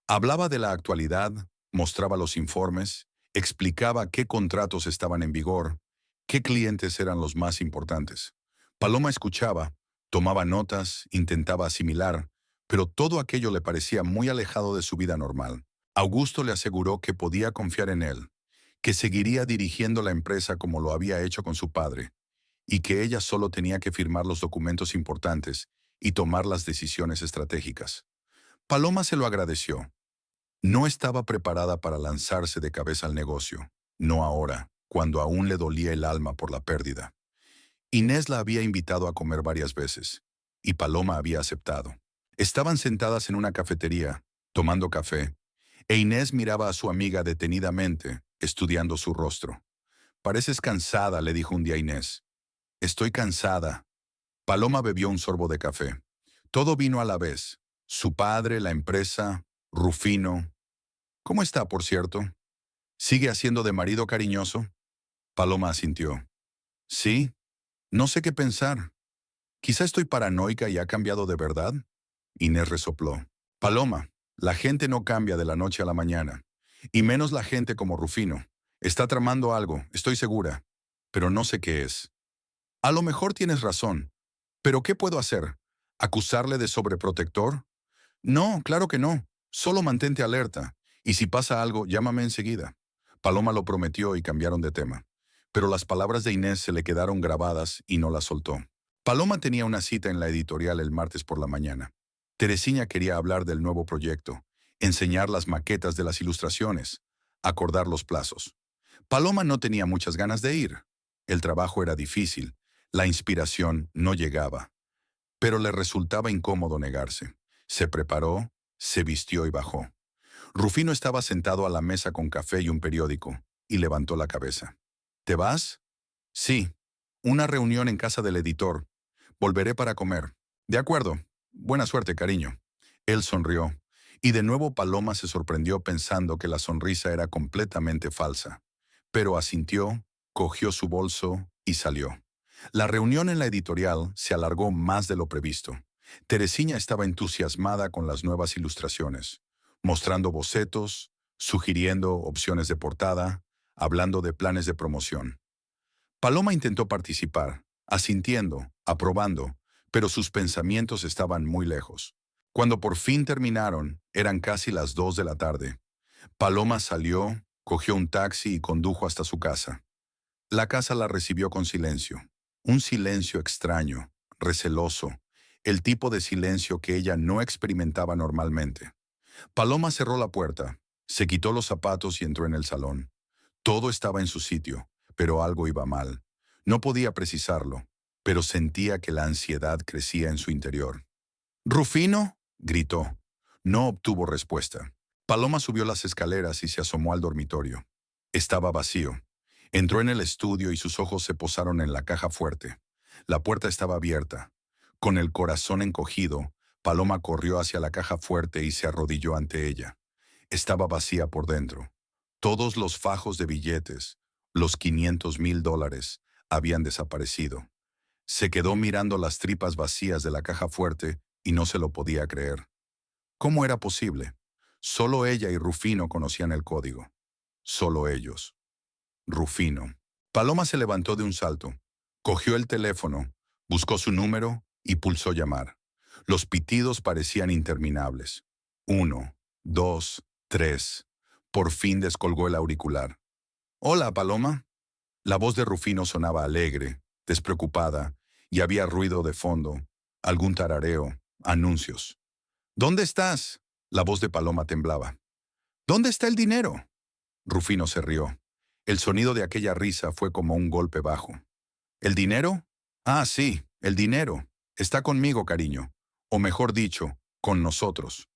Hablaba de la actualidad, mostraba los informes, explicaba qué contratos estaban en vigor, qué clientes eran los más importantes. Paloma escuchaba, tomaba notas, intentaba asimilar, pero todo aquello le parecía muy alejado de su vida normal. Augusto le aseguró que podía confiar en él, que seguiría dirigiendo la empresa como lo había hecho con su padre, y que ella solo tenía que firmar los documentos importantes y tomar las decisiones estratégicas. Paloma se lo agradeció. No estaba preparada para lanzarse de cabeza al negocio, no ahora, cuando aún le dolía el alma por la pérdida. Inés la había invitado a comer varias veces, y Paloma había aceptado. Estaban sentadas en una cafetería, tomando café, e Inés miraba a su amiga detenidamente, estudiando su rostro. «Pareces cansada», le dijo un día Inés. «Estoy cansada». Paloma bebió un sorbo de café. Todo vino a la vez. Su padre, la empresa, Rufino. «¿Cómo está, por cierto? ¿Sigue haciendo de marido cariñoso?» Paloma asintió. «Sí, no sé qué pensar. Quizá estoy paranoica y ha cambiado de verdad». Inés resopló. «Paloma, la gente no cambia de la noche a la mañana. Y menos la gente como Rufino. Está tramando algo, estoy segura. Pero no sé qué es». «A lo mejor tienes razón. ¿Pero qué puedo hacer? ¿Acusarle de sobreprotector?» «No, claro que no. Solo mantente alerta. Y si pasa algo, llámame enseguida». Paloma lo prometió y cambiaron de tema. Pero las palabras de Inés se le quedaron grabadas y no las soltó. Paloma tenía una cita en la editorial el martes por la mañana. Teresina quería hablar del nuevo proyecto, enseñar las maquetas de las ilustraciones, acordar los plazos. Paloma no tenía muchas ganas de ir. El trabajo era difícil, la inspiración no llegaba, pero le resultaba incómodo negarse. Se preparó, se vistió y bajó. Rufino estaba sentado a la mesa con café y un periódico, y levantó la cabeza. «¿Te vas?» «Sí. Una reunión en casa del editor. Volveré para comer». «De acuerdo. Buena suerte, cariño». Él sonrió, y de nuevo Paloma se sorprendió pensando que la sonrisa era completamente falsa. Pero asintió, cogió su bolso y salió. La reunión en la editorial se alargó más de lo previsto. Teresina estaba entusiasmada con las nuevas ilustraciones, mostrando bocetos, sugiriendo opciones de portada, hablando de planes de promoción. Paloma intentó participar, asintiendo, aprobando, pero sus pensamientos estaban muy lejos. Cuando por fin terminaron, eran casi las 2 de la tarde. Paloma salió, cogió un taxi y condujo hasta su casa. La casa la recibió con silencio. Un silencio extraño, receloso, el tipo de silencio que ella no experimentaba normalmente. Paloma cerró la puerta, se quitó los zapatos y entró en el salón. Todo estaba en su sitio, pero algo iba mal. No podía precisarlo, pero sentía que la ansiedad crecía en su interior. «¿Rufino?», gritó. No obtuvo respuesta. Paloma subió las escaleras y se asomó al dormitorio. Estaba vacío. Entró en el estudio y sus ojos se posaron en la caja fuerte. La puerta estaba abierta. Con el corazón encogido, Paloma corrió hacia la caja fuerte y se arrodilló ante ella. Estaba vacía por dentro. Todos los fajos de billetes, los $500,000, habían desaparecido. Se quedó mirando las tripas vacías de la caja fuerte y no se lo podía creer. ¿Cómo era posible? Solo ella y Rufino conocían el código. Solo ellos. Rufino. Paloma se levantó de un salto. Cogió el teléfono, buscó su número y pulsó llamar. Los pitidos parecían interminables. 1, 2, 3. Por fin descolgó el auricular. «Hola, Paloma». La voz de Rufino sonaba alegre, despreocupada, y había ruido de fondo, algún tarareo, anuncios. «¿Dónde estás?». La voz de Paloma temblaba. «¿Dónde está el dinero?». Rufino se rió. El sonido de aquella risa fue como un golpe bajo. «¿El dinero? Ah, sí, el dinero. Está conmigo, cariño. O mejor dicho, con nosotros».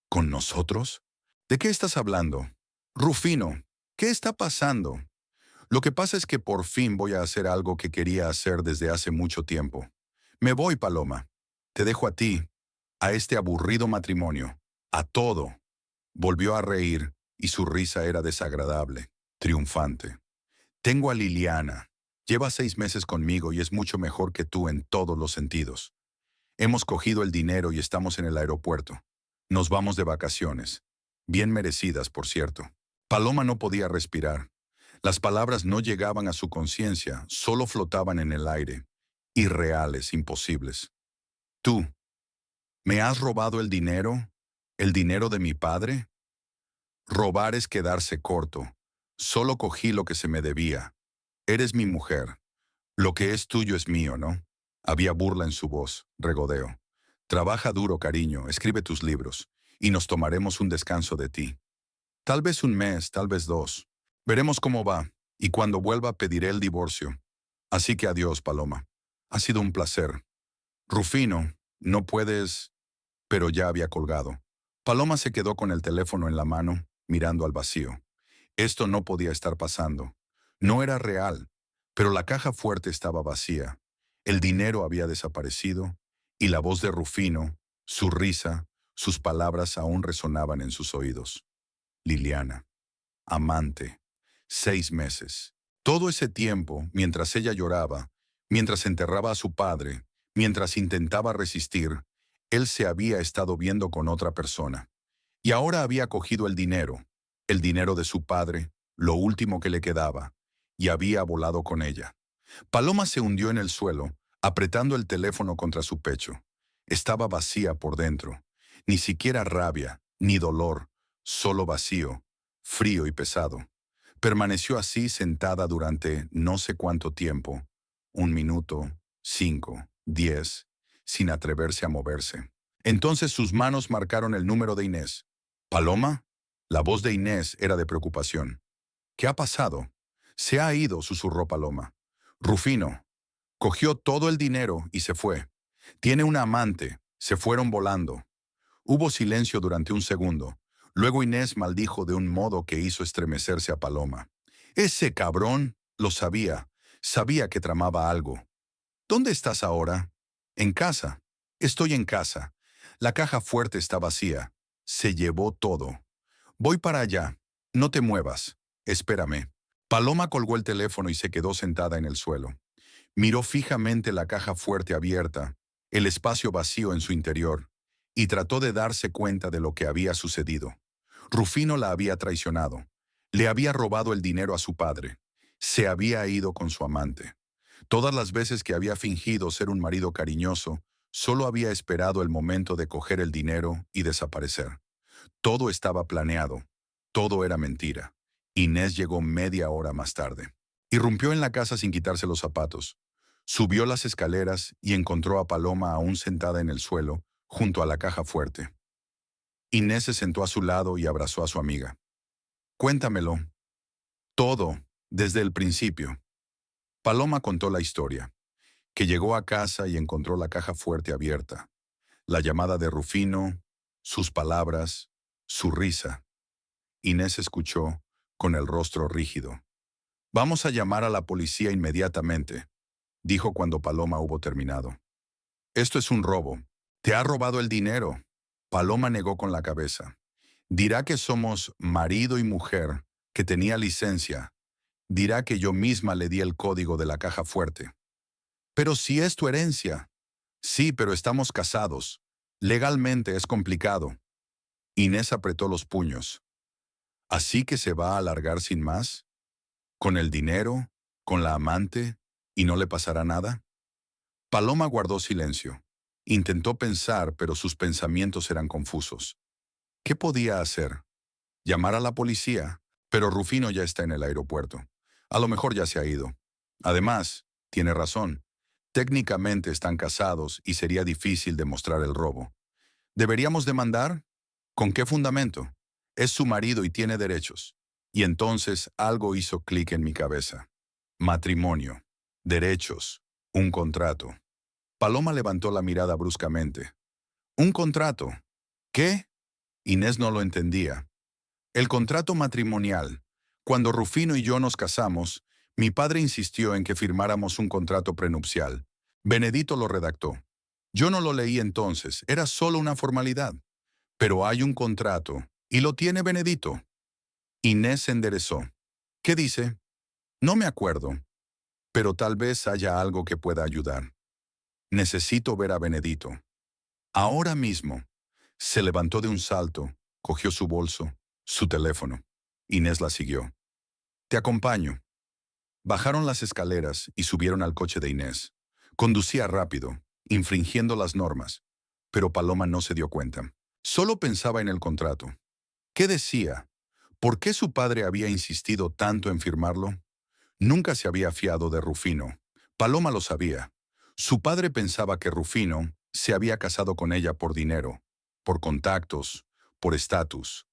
«¿Con nosotros? ¿De qué estás hablando?» «Rufino, ¿qué está pasando?». «Lo que pasa es que por fin voy a hacer algo que quería hacer desde hace mucho tiempo. Me voy, Paloma. Te dejo a ti, a este aburrido matrimonio, a todo». Volvió a reír y su risa era desagradable, triunfante. «Tengo a Liliana. Lleva 6 meses conmigo y es mucho mejor que tú en todos los sentidos. Hemos cogido el dinero y estamos en el aeropuerto. Nos vamos de vacaciones. Bien merecidas, por cierto». Paloma no podía respirar. Las palabras no llegaban a su conciencia, solo flotaban en el aire. irreales, imposibles. Tú, ¿me has robado el dinero? ¿El dinero de mi padre? Robar es quedarse corto. Solo cogí lo que se me debía. Eres mi mujer. Lo que es tuyo es mío, ¿no? Había burla en su voz, regodeo. Trabaja duro, cariño, escribe tus libros, y nos tomaremos un descanso de ti. Tal vez un mes, tal vez dos. Veremos cómo va, y cuando vuelva pediré el divorcio. Así que adiós, Paloma. Ha sido un placer. Rufino, no puedes... Pero ya había colgado. Paloma se quedó con el teléfono en la mano, mirando al vacío. Esto no podía estar pasando. No era real, pero la caja fuerte estaba vacía. El dinero había desaparecido, y la voz de Rufino, su risa, sus palabras aún resonaban en sus oídos. Liliana, amante, 6 meses. Todo ese tiempo, mientras ella lloraba, mientras enterraba a su padre, mientras intentaba resistir, él se había estado viendo con otra persona. Y ahora había cogido el dinero de su padre, lo último que le quedaba, y había volado con ella. Paloma se hundió en el suelo, apretando el teléfono contra su pecho. Estaba vacía por dentro. Ni siquiera rabia, ni dolor, solo vacío, frío y pesado. Permaneció así sentada durante no sé cuánto tiempo, 1 minuto, 5, 10, sin atreverse a moverse. Entonces sus manos marcaron el número de Inés. ¿Paloma? La voz de Inés era de preocupación. ¿Qué ha pasado? Se ha ido, susurró Paloma. Rufino. Cogió todo el dinero y se fue. Tiene una amante. Se fueron volando. Hubo silencio durante un segundo. Luego Inés maldijo de un modo que hizo estremecerse a Paloma. Ese cabrón lo sabía. Sabía que tramaba algo. ¿Dónde estás ahora? En casa. Estoy en casa. La caja fuerte está vacía. Se llevó todo. Voy para allá. No te muevas. Espérame. Paloma colgó el teléfono y se quedó sentada en el suelo. Miró fijamente la caja fuerte abierta, el espacio vacío en su interior, y trató de darse cuenta de lo que había sucedido. Rufino la había traicionado. Le había robado el dinero a su padre. Se había ido con su amante. Todas las veces que había fingido ser un marido cariñoso, solo había esperado el momento de coger el dinero y desaparecer. Todo estaba planeado. Todo era mentira. Inés llegó media hora más tarde. Irrumpió en la casa sin quitarse los zapatos. Subió las escaleras y encontró a Paloma aún sentada en el suelo, junto a la caja fuerte. Inés se sentó a su lado y abrazó a su amiga. Cuéntamelo. Todo, desde el principio. Paloma contó la historia, que llegó a casa y encontró la caja fuerte abierta, la llamada de Rufino, sus palabras, su risa. Inés escuchó, con el rostro rígido. Vamos a llamar a la policía inmediatamente, dijo cuando Paloma hubo terminado. Esto es un robo. Te ha robado el dinero. Paloma negó con la cabeza. Dirá que somos marido y mujer, que tenía licencia. Dirá que yo misma le di el código de la caja fuerte. Pero si es tu herencia. Sí, pero estamos casados. Legalmente es complicado. Inés apretó los puños. ¿Así que se va a alargar sin más? ¿Con el dinero? ¿Con la amante? ¿Y no le pasará nada? Paloma guardó silencio. Intentó pensar, pero sus pensamientos eran confusos. ¿Qué podía hacer? Llamar a la policía, pero Rufino ya está en el aeropuerto. A lo mejor ya se ha ido. Además, tiene razón. Técnicamente están casados y sería difícil demostrar el robo. ¿Deberíamos demandar? ¿Con qué fundamento? Es su marido y tiene derechos. Y entonces algo hizo clic en mi cabeza. Matrimonio, derechos, un contrato. Paloma levantó la mirada bruscamente. ¿Un contrato? ¿Qué? Inés no lo entendía. El contrato matrimonial. Cuando Rufino y yo nos casamos, mi padre insistió en que firmáramos un contrato prenupcial. Benedito lo redactó. Yo no lo leí entonces, era solo una formalidad. Pero hay un contrato, y lo tiene Benedito. Inés se enderezó. ¿Qué dice? No me acuerdo, pero tal vez haya algo que pueda ayudar. Necesito ver a Benedito. Ahora mismo. Se levantó de un salto, cogió su bolso, su teléfono. Inés la siguió. Te acompaño. Bajaron las escaleras y subieron al coche de Inés. Conducía rápido, infringiendo las normas, pero Paloma no se dio cuenta. Solo pensaba en el contrato. ¿Qué decía? ¿Por qué su padre había insistido tanto en firmarlo? Nunca se había fiado de Rufino. Paloma lo sabía. Su padre pensaba que Rufino se había casado con ella por dinero, por contactos, por estatus.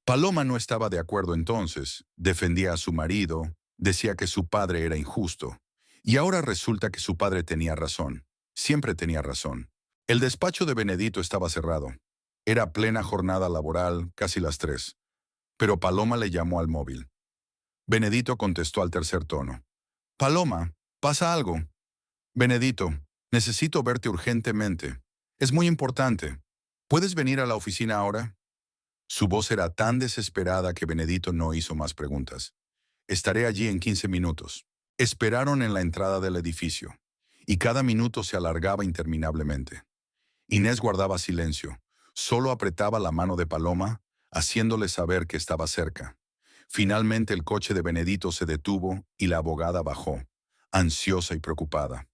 Paloma no estaba de acuerdo entonces, defendía a su marido, decía que su padre era injusto. Y ahora resulta que su padre tenía razón. Siempre tenía razón. El despacho de Benedito estaba cerrado. Era plena jornada laboral, casi las 3. Pero Paloma le llamó al móvil. Benedito contestó al tercer tono. Paloma, ¿pasa algo? Benedito, necesito verte urgentemente. Es muy importante. ¿Puedes venir a la oficina ahora? Su voz era tan desesperada que Benedito no hizo más preguntas. Estaré allí en 15 minutos. Esperaron en la entrada del edificio, y cada minuto se alargaba interminablemente. Inés guardaba silencio, solo apretaba la mano de Paloma, haciéndole saber que estaba cerca. Finalmente el coche de Benedito se detuvo y la abogada bajó, ansiosa y preocupada.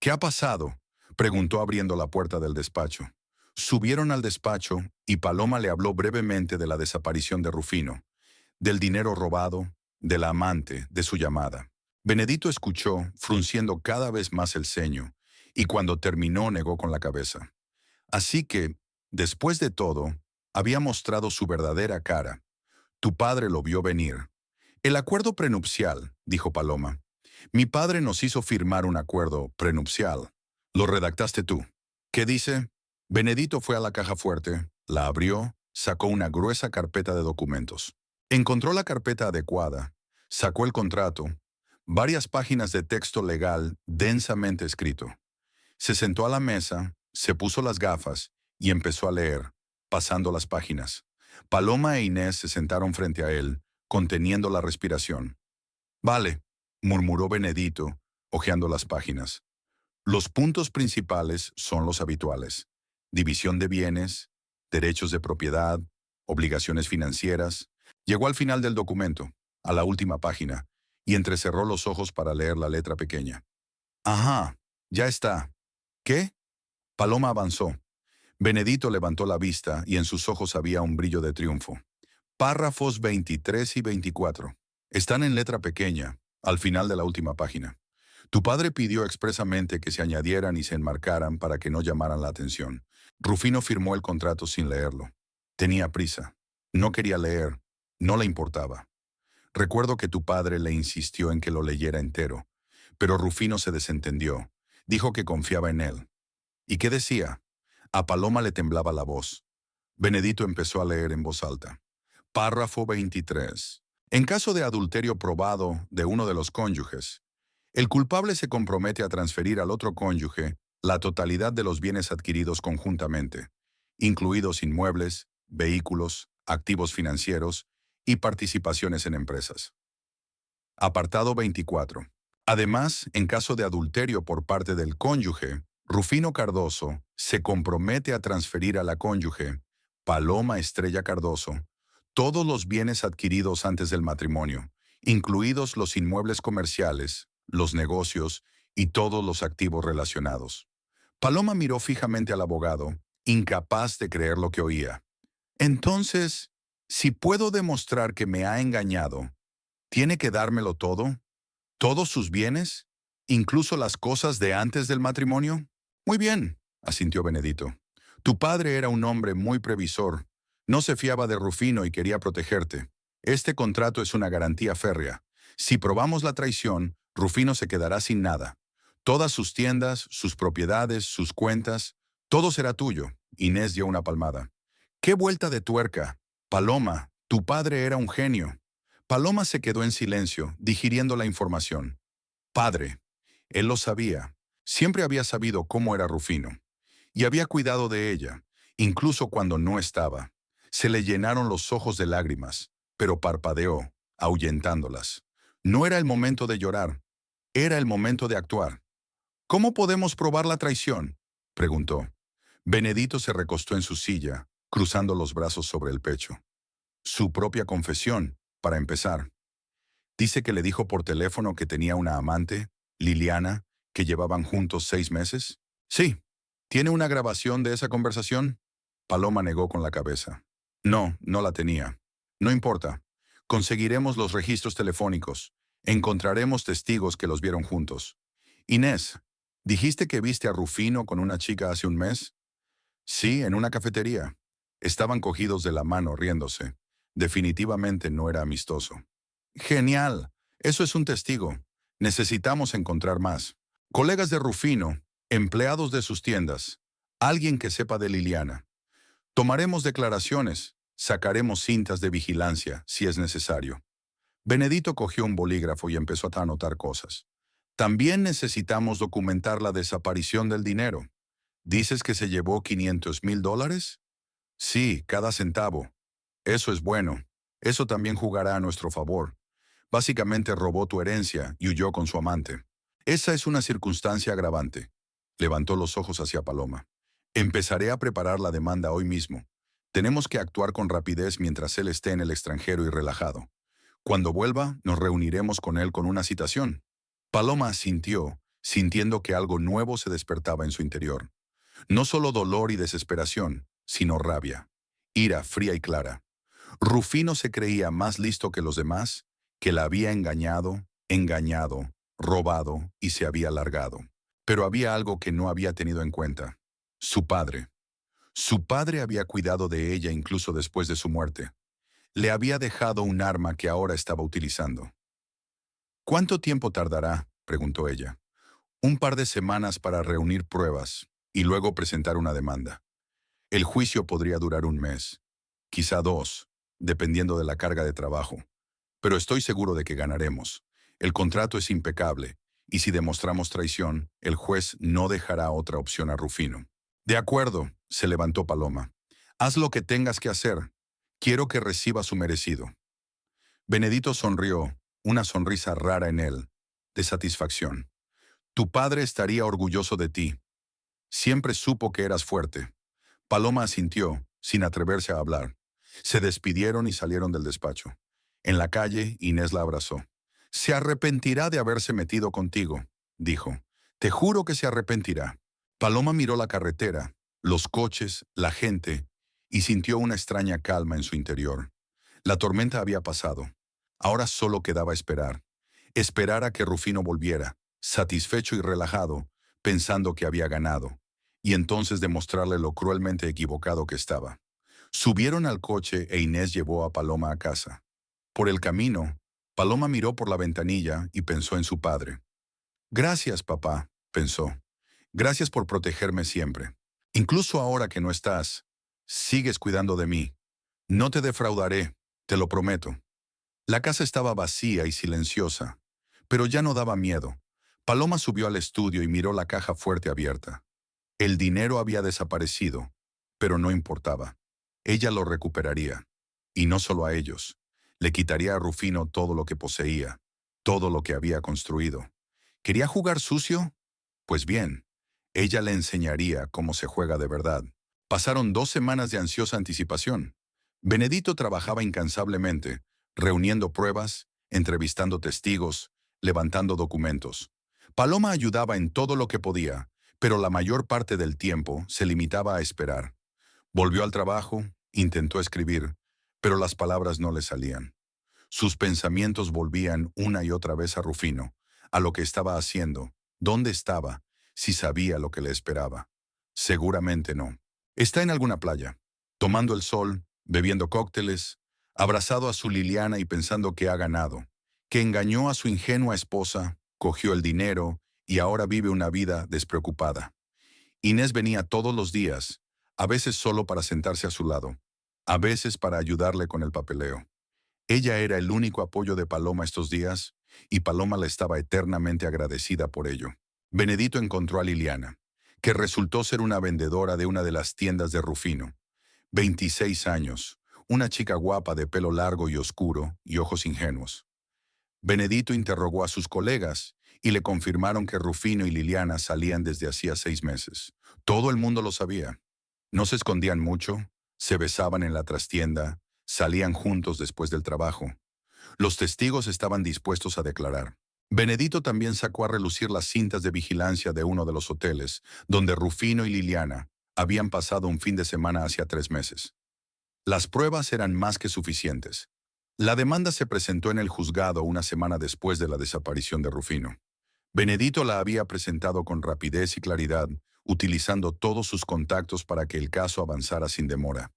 ¿Qué ha pasado?, preguntó abriendo la puerta del despacho. Subieron al despacho y Paloma le habló brevemente de la desaparición de Rufino, del dinero robado, de la amante, de su llamada. Benedito escuchó, frunciendo cada vez más el ceño, y cuando terminó negó con la cabeza. Así que, después de todo, había mostrado su verdadera cara. Tu padre lo vio venir. El acuerdo prenupcial, dijo Paloma. Mi padre nos hizo firmar un acuerdo prenupcial. Lo redactaste tú. ¿Qué dice? Benedito fue a la caja fuerte, la abrió, sacó una gruesa carpeta de documentos. Encontró la carpeta adecuada, sacó el contrato, varias páginas de texto legal densamente escrito. Se sentó a la mesa, se puso las gafas y empezó a leer, pasando las páginas. Paloma e Inés se sentaron frente a él, conteniendo la respiración. Vale, murmuró Benedito, hojeando las páginas. Los puntos principales son los habituales: división de bienes, derechos de propiedad, obligaciones financieras. Llegó al final del documento, a la última página, y entrecerró los ojos para leer la letra pequeña. Ajá, ya está. ¿Qué? Paloma avanzó. Benedito levantó la vista y en sus ojos había un brillo de triunfo. Párrafos 23 y 24. Están en letra pequeña, al final de la última página. Tu padre pidió expresamente que se añadieran y se enmarcaran para que no llamaran la atención. Rufino firmó el contrato sin leerlo. Tenía prisa. No quería leer. No le importaba. Recuerdo que tu padre le insistió en que lo leyera entero, pero Rufino se desentendió. Dijo que confiaba en él. ¿Y qué decía? A Paloma le temblaba la voz. Benedito empezó a leer en voz alta. Párrafo 23. En caso de adulterio probado de uno de los cónyuges, el culpable se compromete a transferir al otro cónyuge la totalidad de los bienes adquiridos conjuntamente, incluidos inmuebles, vehículos, activos financieros y participaciones en empresas. Apartado 24. Además, en caso de adulterio por parte del cónyuge, Rufino Cardoso se compromete a transferir a la cónyuge, Paloma Estrella Cardoso, todos los bienes adquiridos antes del matrimonio, incluidos los inmuebles comerciales, los negocios y todos los activos relacionados. Paloma miró fijamente al abogado, incapaz de creer lo que oía. Entonces, si puedo demostrar que me ha engañado, ¿tiene que dármelo todo? ¿Todos sus bienes? ¿Incluso las cosas de antes del matrimonio? Muy bien, asintió Benedito. Tu padre era un hombre muy previsor. No se fiaba de Rufino y quería protegerte. Este contrato es una garantía férrea. Si probamos la traición, Rufino se quedará sin nada. Todas sus tiendas, sus propiedades, sus cuentas, todo será tuyo. Inés dio una palmada. ¡Qué vuelta de tuerca! Paloma, tu padre era un genio. Paloma se quedó en silencio, digiriendo la información. Padre. Él lo sabía. Siempre había sabido cómo era Rufino. Y había cuidado de ella, incluso cuando no estaba. Se le llenaron los ojos de lágrimas, pero parpadeó, ahuyentándolas. No era el momento de llorar, era el momento de actuar. ¿Cómo podemos probar la traición?, preguntó. Benedito se recostó en su silla, cruzando los brazos sobre el pecho. Su propia confesión, para empezar. Dice que le dijo por teléfono que tenía una amante, Liliana, que llevaban juntos 6 meses? Sí. ¿Tiene una grabación de esa conversación? Paloma negó con la cabeza. No, no la tenía. No importa. Conseguiremos los registros telefónicos. Encontraremos testigos que los vieron juntos. Inés, ¿dijiste que viste a Rufino con una chica hace un mes? Sí, en una cafetería. Estaban cogidos de la mano riéndose. Definitivamente no era amistoso. Genial. Eso es un testigo. Necesitamos encontrar más. Colegas de Rufino, empleados de sus tiendas, alguien que sepa de Liliana. Tomaremos declaraciones, sacaremos cintas de vigilancia si es necesario. Benedito cogió un bolígrafo y empezó a anotar cosas. También necesitamos documentar la desaparición del dinero. ¿Dices que se llevó $500,000? Sí, cada centavo. Eso es bueno. Eso también jugará a nuestro favor. Básicamente robó tu herencia y huyó con su amante. Esa es una circunstancia agravante. Levantó los ojos hacia Paloma. Empezaré a preparar la demanda hoy mismo. Tenemos que actuar con rapidez mientras él esté en el extranjero y relajado. Cuando vuelva, nos reuniremos con él con una citación. Paloma asintió, sintiendo que algo nuevo se despertaba en su interior. No solo dolor y desesperación, sino rabia. Ira fría y clara. Rufino se creía más listo que los demás, que la había engañado, robado y se había largado. Pero había algo que no había tenido en cuenta. Su padre. Su padre había cuidado de ella incluso después de su muerte. Le había dejado un arma que ahora estaba utilizando. ¿Cuánto tiempo tardará?, preguntó ella. Un par de semanas para reunir pruebas y luego presentar una demanda. El juicio podría durar un mes, quizá 2, dependiendo de la carga de trabajo. Pero estoy seguro de que ganaremos. El contrato es impecable, y si demostramos traición, el juez no dejará otra opción a Rufino. De acuerdo, se levantó Paloma. Haz lo que tengas que hacer. Quiero que reciba su merecido. Benedito sonrió, una sonrisa rara en él, de satisfacción. Tu padre estaría orgulloso de ti. Siempre supo que eras fuerte. Paloma asintió, sin atreverse a hablar. Se despidieron y salieron del despacho. En la calle, Inés la abrazó. Se arrepentirá de haberse metido contigo, dijo. Te juro que se arrepentirá. Paloma miró la carretera, los coches, la gente, y sintió una extraña calma en su interior. La tormenta había pasado. Ahora solo quedaba esperar. Esperar a que Rufino volviera, satisfecho y relajado, pensando que había ganado, y entonces demostrarle lo cruelmente equivocado que estaba. Subieron al coche e Inés llevó a Paloma a casa. Por el camino, Paloma miró por la ventanilla y pensó en su padre. Gracias, papá, pensó. Gracias por protegerme siempre. Incluso ahora que no estás, sigues cuidando de mí. No te defraudaré, te lo prometo. La casa estaba vacía y silenciosa, pero ya no daba miedo. Paloma subió al estudio y miró la caja fuerte abierta. El dinero había desaparecido, pero no importaba. Ella lo recuperaría. Y no solo a ellos. Le quitaría a Rufino todo lo que poseía, todo lo que había construido. ¿Quería jugar sucio? Pues bien, ella le enseñaría cómo se juega de verdad. Pasaron 2 semanas de ansiosa anticipación. Benedito trabajaba incansablemente, reuniendo pruebas, entrevistando testigos, levantando documentos. Paloma ayudaba en todo lo que podía, pero la mayor parte del tiempo se limitaba a esperar. Volvió al trabajo, intentó escribir, pero las palabras no le salían. Sus pensamientos volvían una y otra vez a Rufino, a lo que estaba haciendo, dónde estaba, si sabía lo que le esperaba. Seguramente no. Está en alguna playa, tomando el sol, bebiendo cócteles, abrazado a su Liliana y pensando que ha ganado, que engañó a su ingenua esposa, cogió el dinero y ahora vive una vida despreocupada. Inés venía todos los días, a veces solo para sentarse a su lado, a veces para ayudarle con el papeleo. Ella era el único apoyo de Paloma estos días, y Paloma le estaba eternamente agradecida por ello. Benedito encontró a Liliana, que resultó ser una vendedora de una de las tiendas de Rufino. 26 años, una chica guapa de pelo largo y oscuro y ojos ingenuos. Benedito interrogó a sus colegas y le confirmaron que Rufino y Liliana salían desde hacía 6 meses. Todo el mundo lo sabía. No se escondían mucho, se besaban en la trastienda, salían juntos después del trabajo. Los testigos estaban dispuestos a declarar. Benedito también sacó a relucir las cintas de vigilancia de uno de los hoteles, donde Rufino y Liliana habían pasado un fin de semana hacía 3 meses. Las pruebas eran más que suficientes. La demanda se presentó en el juzgado una semana después de la desaparición de Rufino. Benedito la había presentado con rapidez y claridad, utilizando todos sus contactos para que el caso avanzara sin demora.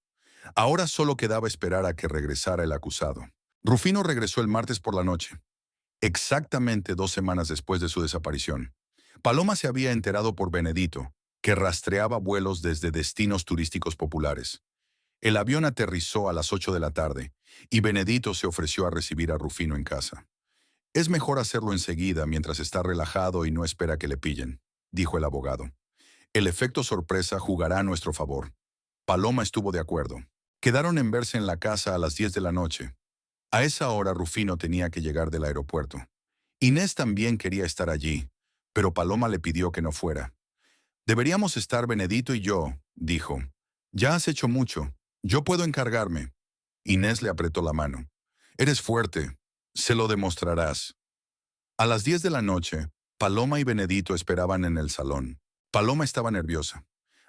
Ahora solo quedaba esperar a que regresara el acusado. Rufino regresó el martes por la noche, exactamente 2 semanas después de su desaparición. Paloma se había enterado por Benedito, que rastreaba vuelos desde destinos turísticos populares. El avión aterrizó a las 8 de la tarde, y Benedito se ofreció a recibir a Rufino en casa. Es mejor hacerlo enseguida mientras está relajado y no espera que le pillen, dijo el abogado. El efecto sorpresa jugará a nuestro favor. Paloma estuvo de acuerdo. Quedaron en verse en la casa a las 10 de la noche. A esa hora Rufino tenía que llegar del aeropuerto. Inés también quería estar allí, pero Paloma le pidió que no fuera. Deberíamos estar Benedito y yo, dijo. Ya has hecho mucho. Yo puedo encargarme. Inés le apretó la mano. Eres fuerte. Se lo demostrarás. A las 10 de la noche, Paloma y Benedito esperaban en el salón. Paloma estaba nerviosa,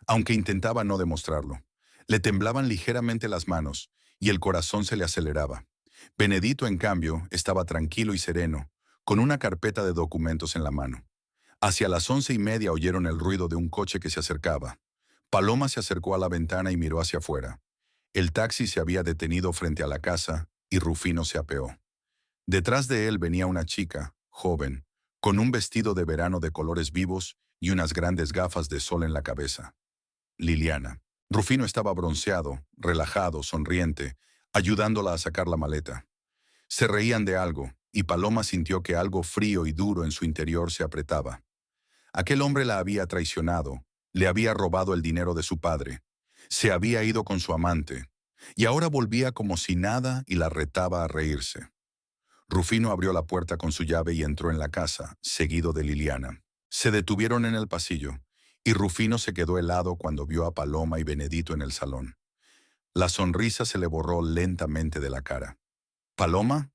aunque intentaba no demostrarlo. Le temblaban ligeramente las manos y el corazón se le aceleraba. Benedito, en cambio, estaba tranquilo y sereno, con una carpeta de documentos en la mano. Hacia las 11:30 oyeron el ruido de un coche que se acercaba. Paloma se acercó a la ventana y miró hacia afuera. El taxi se había detenido frente a la casa y Rufino se apeó. Detrás de él venía una chica, joven, con un vestido de verano de colores vivos y unas grandes gafas de sol en la cabeza. Liliana. Rufino estaba bronceado, relajado, sonriente, ayudándola a sacar la maleta. Se reían de algo, y Paloma sintió que algo frío y duro en su interior se apretaba. Aquel hombre la había traicionado, le había robado el dinero de su padre, se había ido con su amante, y ahora volvía como si nada y la retaba a reírse. Rufino abrió la puerta con su llave y entró en la casa, seguido de Liliana. Se detuvieron en el pasillo, y Rufino se quedó helado cuando vio a Paloma y Benedito en el salón. La sonrisa se le borró lentamente de la cara. ¿Paloma?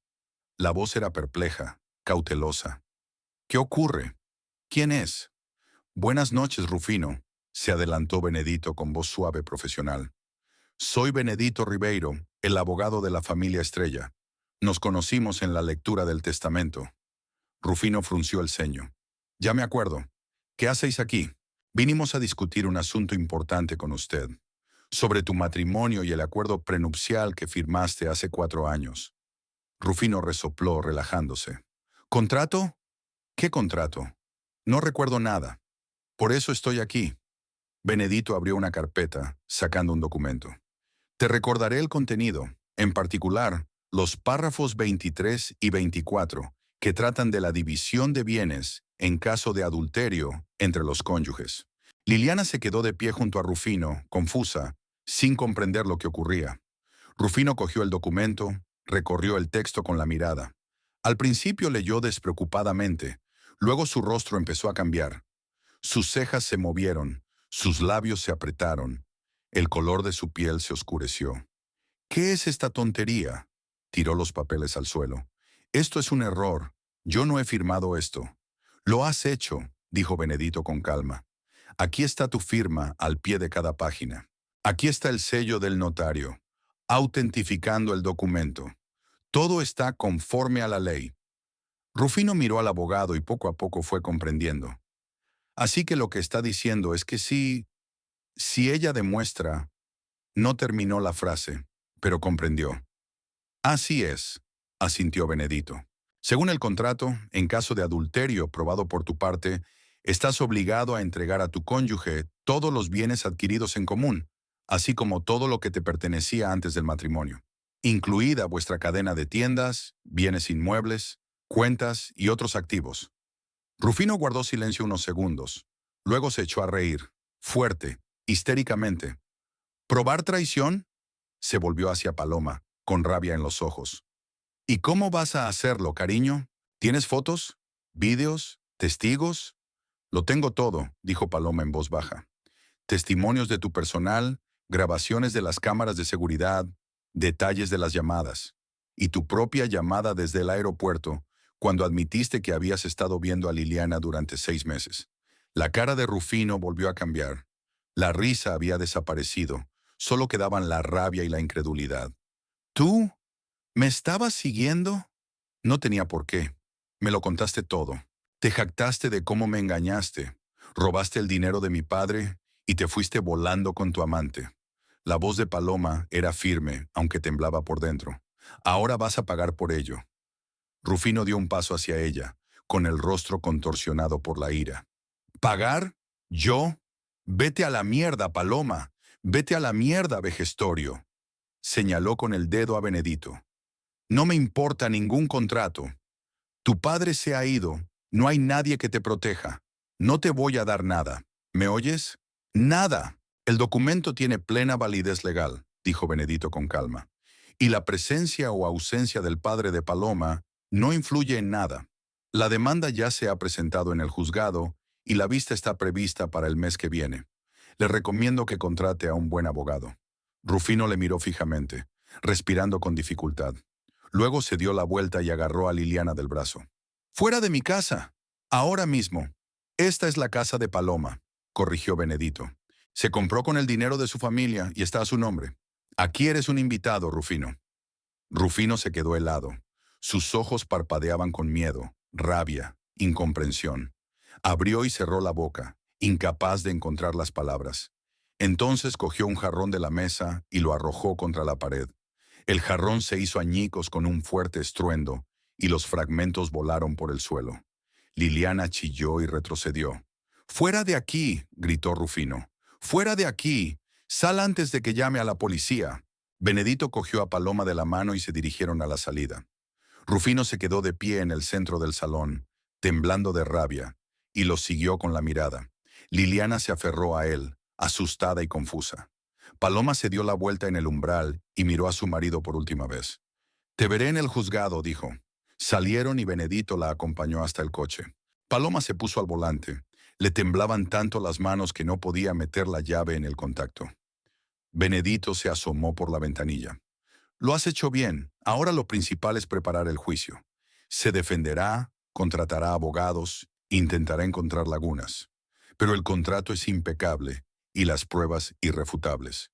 La voz era perpleja, cautelosa. ¿Qué ocurre? ¿Quién es? Buenas noches, Rufino, se adelantó Benedito con voz suave profesional. Soy Benedito Ribeiro, el abogado de la familia Estrella. Nos conocimos en la lectura del testamento. Rufino frunció el ceño. Ya me acuerdo. ¿Qué hacéis aquí? Vinimos a discutir un asunto importante con usted, sobre tu matrimonio y el acuerdo prenupcial que firmaste hace 4 años. Rufino resopló, relajándose. ¿Contrato? ¿Qué contrato? No recuerdo nada. Por eso estoy aquí. Benedito abrió una carpeta, sacando un documento. Te recordaré el contenido, en particular, los párrafos 23 y 24, que tratan de la división de bienes en caso de adulterio entre los cónyuges. Liliana se quedó de pie junto a Rufino, confusa, sin comprender lo que ocurría. Rufino cogió el documento, recorrió el texto con la mirada. Al principio leyó despreocupadamente, luego su rostro empezó a cambiar. Sus cejas se movieron, sus labios se apretaron, el color de su piel se oscureció. ¿Qué es esta tontería? Tiró los papeles al suelo. Esto es un error. Yo no he firmado esto. Lo has hecho, dijo Benedito con calma. Aquí está tu firma al pie de cada página. Aquí está el sello del notario, autentificando el documento. Todo está conforme a la ley. Rufino miró al abogado y poco a poco fue comprendiendo. Así que lo que está diciendo es que si ella demuestra, no terminó la frase, pero comprendió. Así es, asintió Benedito. Según el contrato, en caso de adulterio probado por tu parte, estás obligado a entregar a tu cónyuge todos los bienes adquiridos en común, así como todo lo que te pertenecía antes del matrimonio, incluida vuestra cadena de tiendas, bienes inmuebles, cuentas y otros activos. Rufino guardó silencio unos segundos. Luego se echó a reír, fuerte, histéricamente. ¿Probar traición? Se volvió hacia Paloma, con rabia en los ojos. ¿Y cómo vas a hacerlo, cariño? ¿Tienes fotos? ¿Vídeos? ¿Testigos? Lo tengo todo, dijo Paloma en voz baja. Testimonios de tu personal, grabaciones de las cámaras de seguridad, detalles de las llamadas. Y tu propia llamada desde el aeropuerto, cuando admitiste que habías estado viendo a Liliana durante 6 meses. La cara de Rufino volvió a cambiar. La risa había desaparecido. Solo quedaban la rabia y la incredulidad. ¿Tú? ¿Me estabas siguiendo? No tenía por qué. Me lo contaste todo. Te jactaste de cómo me engañaste. Robaste el dinero de mi padre y te fuiste volando con tu amante. La voz de Paloma era firme, aunque temblaba por dentro. Ahora vas a pagar por ello. Rufino dio un paso hacia ella, con el rostro contorsionado por la ira. ¿Pagar? ¿Yo? Vete a la mierda, Paloma. Vete a la mierda, Vejestorio. Señaló con el dedo a Benedito. No me importa ningún contrato. Tu padre se ha ido. No hay nadie que te proteja. No te voy a dar nada. ¿Me oyes? Nada. El documento tiene plena validez legal, dijo Benedito con calma. Y la presencia o ausencia del padre de Paloma no influye en nada. La demanda ya se ha presentado en el juzgado y la vista está prevista para el mes que viene. Le recomiendo que contrate a un buen abogado. Rufino le miró fijamente, respirando con dificultad. Luego se dio la vuelta y agarró a Liliana del brazo. «¡Fuera de mi casa! Ahora mismo! Esta es la casa de Paloma», corrigió Benedito. «Se compró con el dinero de su familia y está a su nombre. Aquí eres un invitado, Rufino». Rufino se quedó helado. Sus ojos parpadeaban con miedo, rabia, incomprensión. Abrió y cerró la boca, incapaz de encontrar las palabras. Entonces cogió un jarrón de la mesa y lo arrojó contra la pared. El jarrón se hizo añicos con un fuerte estruendo y los fragmentos volaron por el suelo. Liliana chilló y retrocedió. «¡Fuera de aquí!», gritó Rufino. «¡Fuera de aquí! Sal antes de que llame a la policía». Benedito cogió a Paloma de la mano y se dirigieron a la salida. Rufino se quedó de pie en el centro del salón, temblando de rabia, y los siguió con la mirada. Liliana se aferró a él, asustada y confusa. Paloma se dio la vuelta en el umbral y miró a su marido por última vez. «Te veré en el juzgado», dijo. Salieron y Benedito la acompañó hasta el coche. Paloma se puso al volante. Le temblaban tanto las manos que no podía meter la llave en el contacto. Benedito se asomó por la ventanilla. «Lo has hecho bien. Ahora lo principal es preparar el juicio. Se defenderá, contratará abogados, intentará encontrar lagunas. Pero el contrato es impecable y las pruebas irrefutables.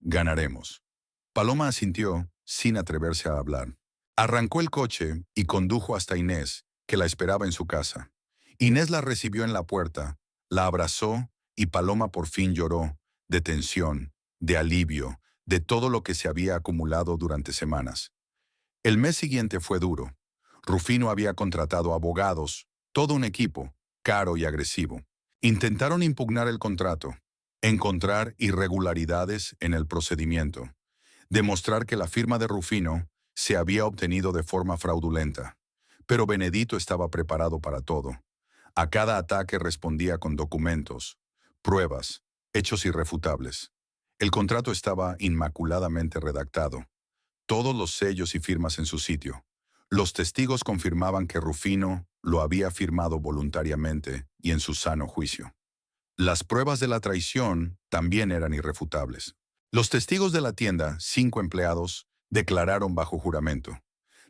Ganaremos». Paloma asintió, sin atreverse a hablar. Arrancó el coche y condujo hasta Inés, que la esperaba en su casa. Inés la recibió en la puerta, la abrazó y Paloma por fin lloró, de tensión, de alivio, de todo lo que se había acumulado durante semanas. El mes siguiente fue duro. Rufino había contratado abogados, todo un equipo, caro y agresivo. Intentaron impugnar el contrato, encontrar irregularidades en el procedimiento, demostrar que la firma de Rufino se había obtenido de forma fraudulenta. Pero Benedito estaba preparado para todo. A cada ataque respondía con documentos, pruebas, hechos irrefutables. El contrato estaba inmaculadamente redactado, todos los sellos y firmas en su sitio. Los testigos confirmaban que Rufino lo había firmado voluntariamente y en su sano juicio. Las pruebas de la traición también eran irrefutables. Los testigos de la tienda, 5 empleados, declararon bajo juramento.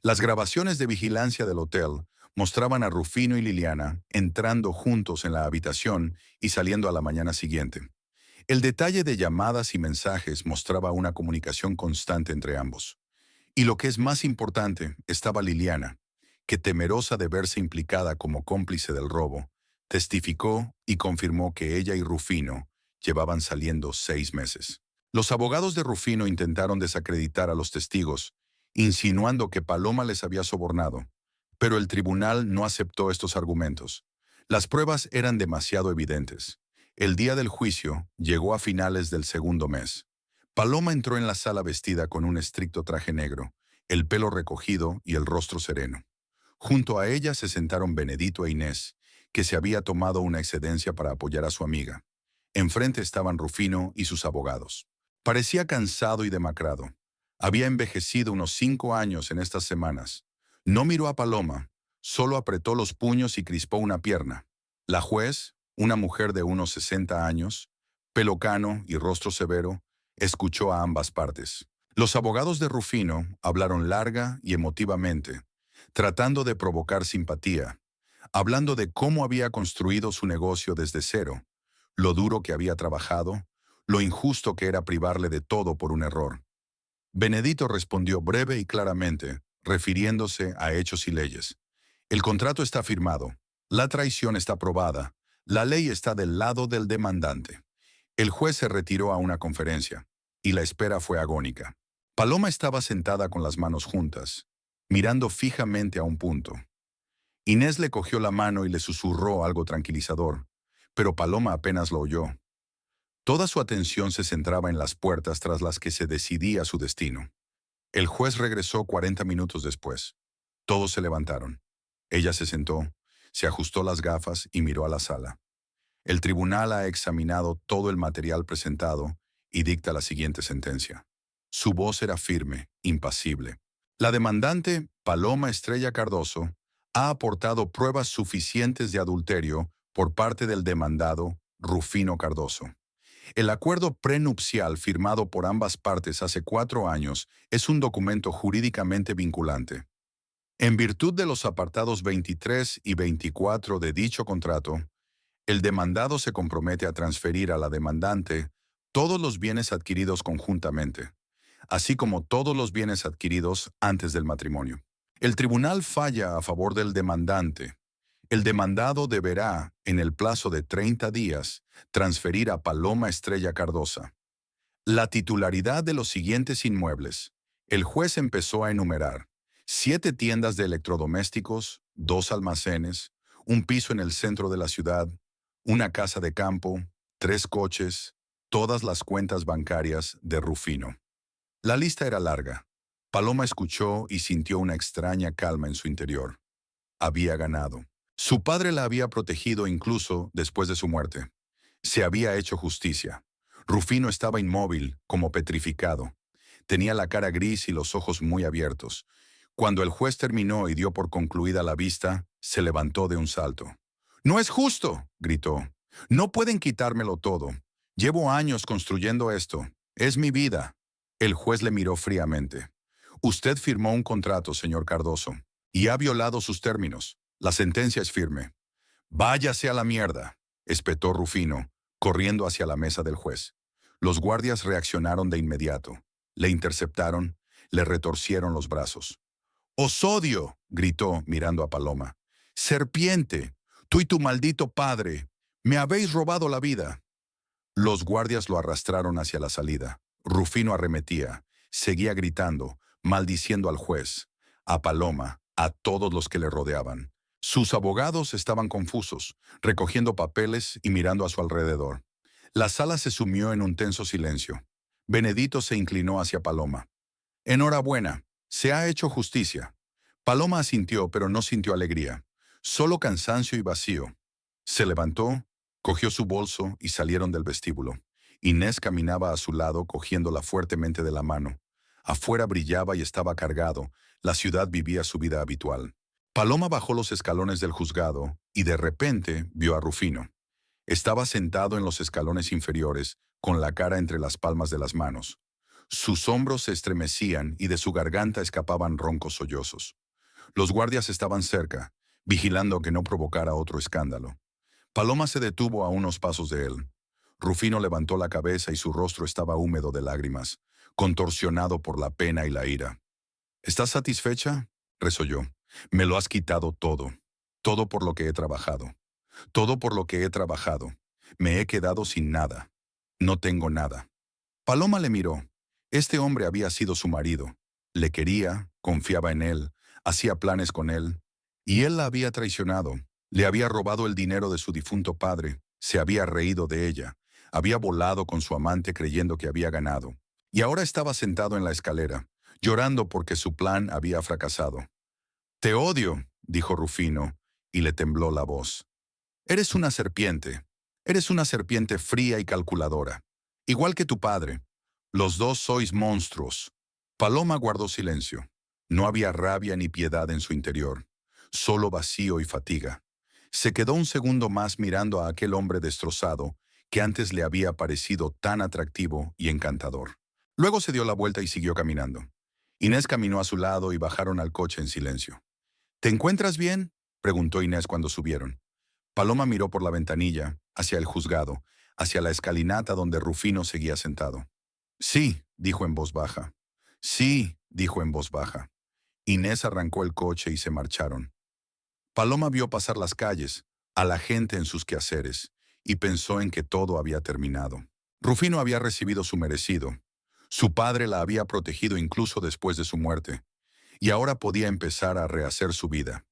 Las grabaciones de vigilancia del hotel mostraban a Rufino y Liliana entrando juntos en la habitación y saliendo a la mañana siguiente. El detalle de llamadas y mensajes mostraba una comunicación constante entre ambos. Y lo que es más importante, estaba Liliana, que temerosa de verse implicada como cómplice del robo, testificó y confirmó que ella y Rufino llevaban saliendo 6 meses. Los abogados de Rufino intentaron desacreditar a los testigos, insinuando que Paloma les había sobornado, pero el tribunal no aceptó estos argumentos. Las pruebas eran demasiado evidentes. El día del juicio llegó a finales del segundo mes. Paloma entró en la sala vestida con un estricto traje negro, el pelo recogido y el rostro sereno. Junto a ella se sentaron Benedito e Inés, que se había tomado una excedencia para apoyar a su amiga. Enfrente estaban Rufino y sus abogados. Parecía cansado y demacrado. Había envejecido unos 5 años en estas semanas. No miró a Paloma, solo apretó los puños y crispó una pierna. La juez, una mujer de unos 60 años, pelo cano y rostro severo, escuchó a ambas partes. Los abogados de Rufino hablaron larga y emotivamente, tratando de provocar simpatía, hablando de cómo había construido su negocio desde cero, lo duro que había trabajado, lo injusto que era privarle de todo por un error. Benedito respondió breve y claramente, refiriéndose a hechos y leyes. El contrato está firmado, la traición está probada, la ley está del lado del demandante. El juez se retiró a una conferencia, y la espera fue agónica. Paloma estaba sentada con las manos juntas, mirando fijamente a un punto. Inés le cogió la mano y le susurró algo tranquilizador, pero Paloma apenas lo oyó. Toda su atención se centraba en las puertas tras las que se decidía su destino. El juez regresó 40 minutos después. Todos se levantaron. Ella se sentó, se ajustó las gafas y miró a la sala. El tribunal ha examinado todo el material presentado y dicta la siguiente sentencia. Su voz era firme, impasible. La demandante, Paloma Estrella Cardoso, ha aportado pruebas suficientes de adulterio por parte del demandado, Rufino Cardoso. El acuerdo prenupcial firmado por ambas partes hace 4 años es un documento jurídicamente vinculante. En virtud de los apartados 23 y 24 de dicho contrato, el demandado se compromete a transferir a la demandante todos los bienes adquiridos conjuntamente, así como todos los bienes adquiridos antes del matrimonio. El tribunal falla a favor del demandante. El demandado deberá, en el plazo de 30 días, transferir a Paloma Estrella Cardosa la titularidad de los siguientes inmuebles. El juez empezó a enumerar 7 tiendas de electrodomésticos, 2 almacenes, un piso en el centro de la ciudad, una casa de campo, 3 coches, todas las cuentas bancarias de Rufino. La lista era larga. Paloma escuchó y sintió una extraña calma en su interior. Había ganado. Su padre la había protegido incluso después de su muerte. Se había hecho justicia. Rufino estaba inmóvil, como petrificado. Tenía la cara gris y los ojos muy abiertos. Cuando el juez terminó y dio por concluida la vista, se levantó de un salto. «¡No es justo!», gritó. «No pueden quitármelo todo. Llevo años construyendo esto. Es mi vida». El juez le miró fríamente. «Usted firmó un contrato, señor Cardoso, y ha violado sus términos. La sentencia es firme». «Váyase a la mierda», espetó Rufino, corriendo hacia la mesa del juez. Los guardias reaccionaron de inmediato. Le interceptaron, le retorcieron los brazos. «¡Os odio!», gritó, mirando a Paloma. «¡Serpiente! Tú y tu maldito padre. Me habéis robado la vida». Los guardias lo arrastraron hacia la salida. Rufino arremetía, seguía gritando, maldiciendo al juez, a Paloma, a todos los que le rodeaban. Sus abogados estaban confusos, recogiendo papeles y mirando a su alrededor. La sala se sumió en un tenso silencio. Benedito se inclinó hacia Paloma. «Enhorabuena, se ha hecho justicia». Paloma asintió, pero no sintió alegría, solo cansancio y vacío. Se levantó, cogió su bolso y salieron del vestíbulo. Inés caminaba a su lado, cogiéndola fuertemente de la mano. Afuera brillaba y estaba cargado. La ciudad vivía su vida habitual. Paloma bajó los escalones del juzgado y de repente vio a Rufino. Estaba sentado en los escalones inferiores, con la cara entre las palmas de las manos. Sus hombros se estremecían y de su garganta escapaban roncos sollozos. Los guardias estaban cerca, vigilando que no provocara otro escándalo. Paloma se detuvo a unos pasos de él. Rufino levantó la cabeza y su rostro estaba húmedo de lágrimas, contorsionado por la pena y la ira. «¿Estás satisfecha?», resolló. «Me lo has quitado todo. Todo por lo que he trabajado. Todo por lo que he trabajado. Me he quedado sin nada. No tengo nada». Paloma le miró. Este hombre había sido su marido. Le quería, confiaba en él, hacía planes con él. Y él la había traicionado. Le había robado el dinero de su difunto padre. Se había reído de ella. Había volado con su amante creyendo que había ganado. Y ahora estaba sentado en la escalera, llorando porque su plan había fracasado. «Te odio», dijo Rufino, y le tembló la voz. «Eres una serpiente. Eres una serpiente fría y calculadora. Igual que tu padre. Los dos sois monstruos». Paloma guardó silencio. No había rabia ni piedad en su interior, solo vacío y fatiga. Se quedó un segundo más mirando a aquel hombre destrozado que antes le había parecido tan atractivo y encantador. Luego se dio la vuelta y siguió caminando. Inés caminó a su lado y bajaron al coche en silencio. ¿Te encuentras bien?, preguntó Inés cuando subieron. Paloma miró por la ventanilla, hacia el juzgado, hacia la escalinata donde Rufino seguía sentado. Sí, dijo en voz baja. Sí, dijo en voz baja. Inés arrancó el coche y se marcharon. Paloma vio pasar las calles, a la gente en sus quehaceres, y pensó en que todo había terminado. Rufino había recibido su merecido. Su padre la había protegido incluso después de su muerte, y ahora podía empezar a rehacer su vida.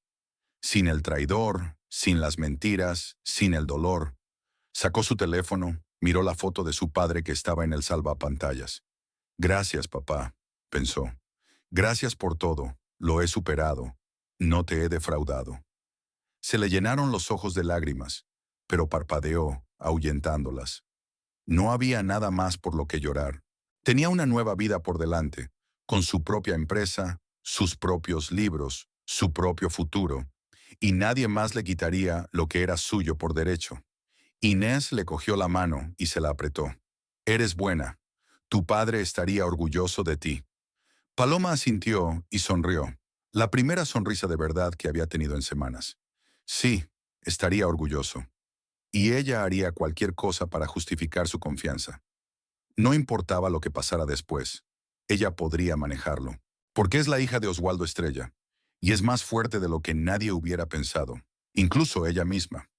Sin el traidor, sin las mentiras, sin el dolor. Sacó su teléfono, miró la foto de su padre que estaba en el salvapantallas. Gracias, papá, pensó. Gracias por todo, lo he superado. No te he defraudado. Se le llenaron los ojos de lágrimas, pero parpadeó, ahuyentándolas. No había nada más por lo que llorar. Tenía una nueva vida por delante, con su propia empresa, sus propios libros, su propio futuro, y nadie más le quitaría lo que era suyo por derecho. Inés le cogió la mano y se la apretó. Eres buena. Tu padre estaría orgulloso de ti. Paloma asintió y sonrió, la primera sonrisa de verdad que había tenido en semanas. Sí, estaría orgulloso. Y ella haría cualquier cosa para justificar su confianza. No importaba lo que pasara después. Ella podría manejarlo. Porque es la hija de Oswaldo Estrella. Y es más fuerte de lo que nadie hubiera pensado, incluso ella misma.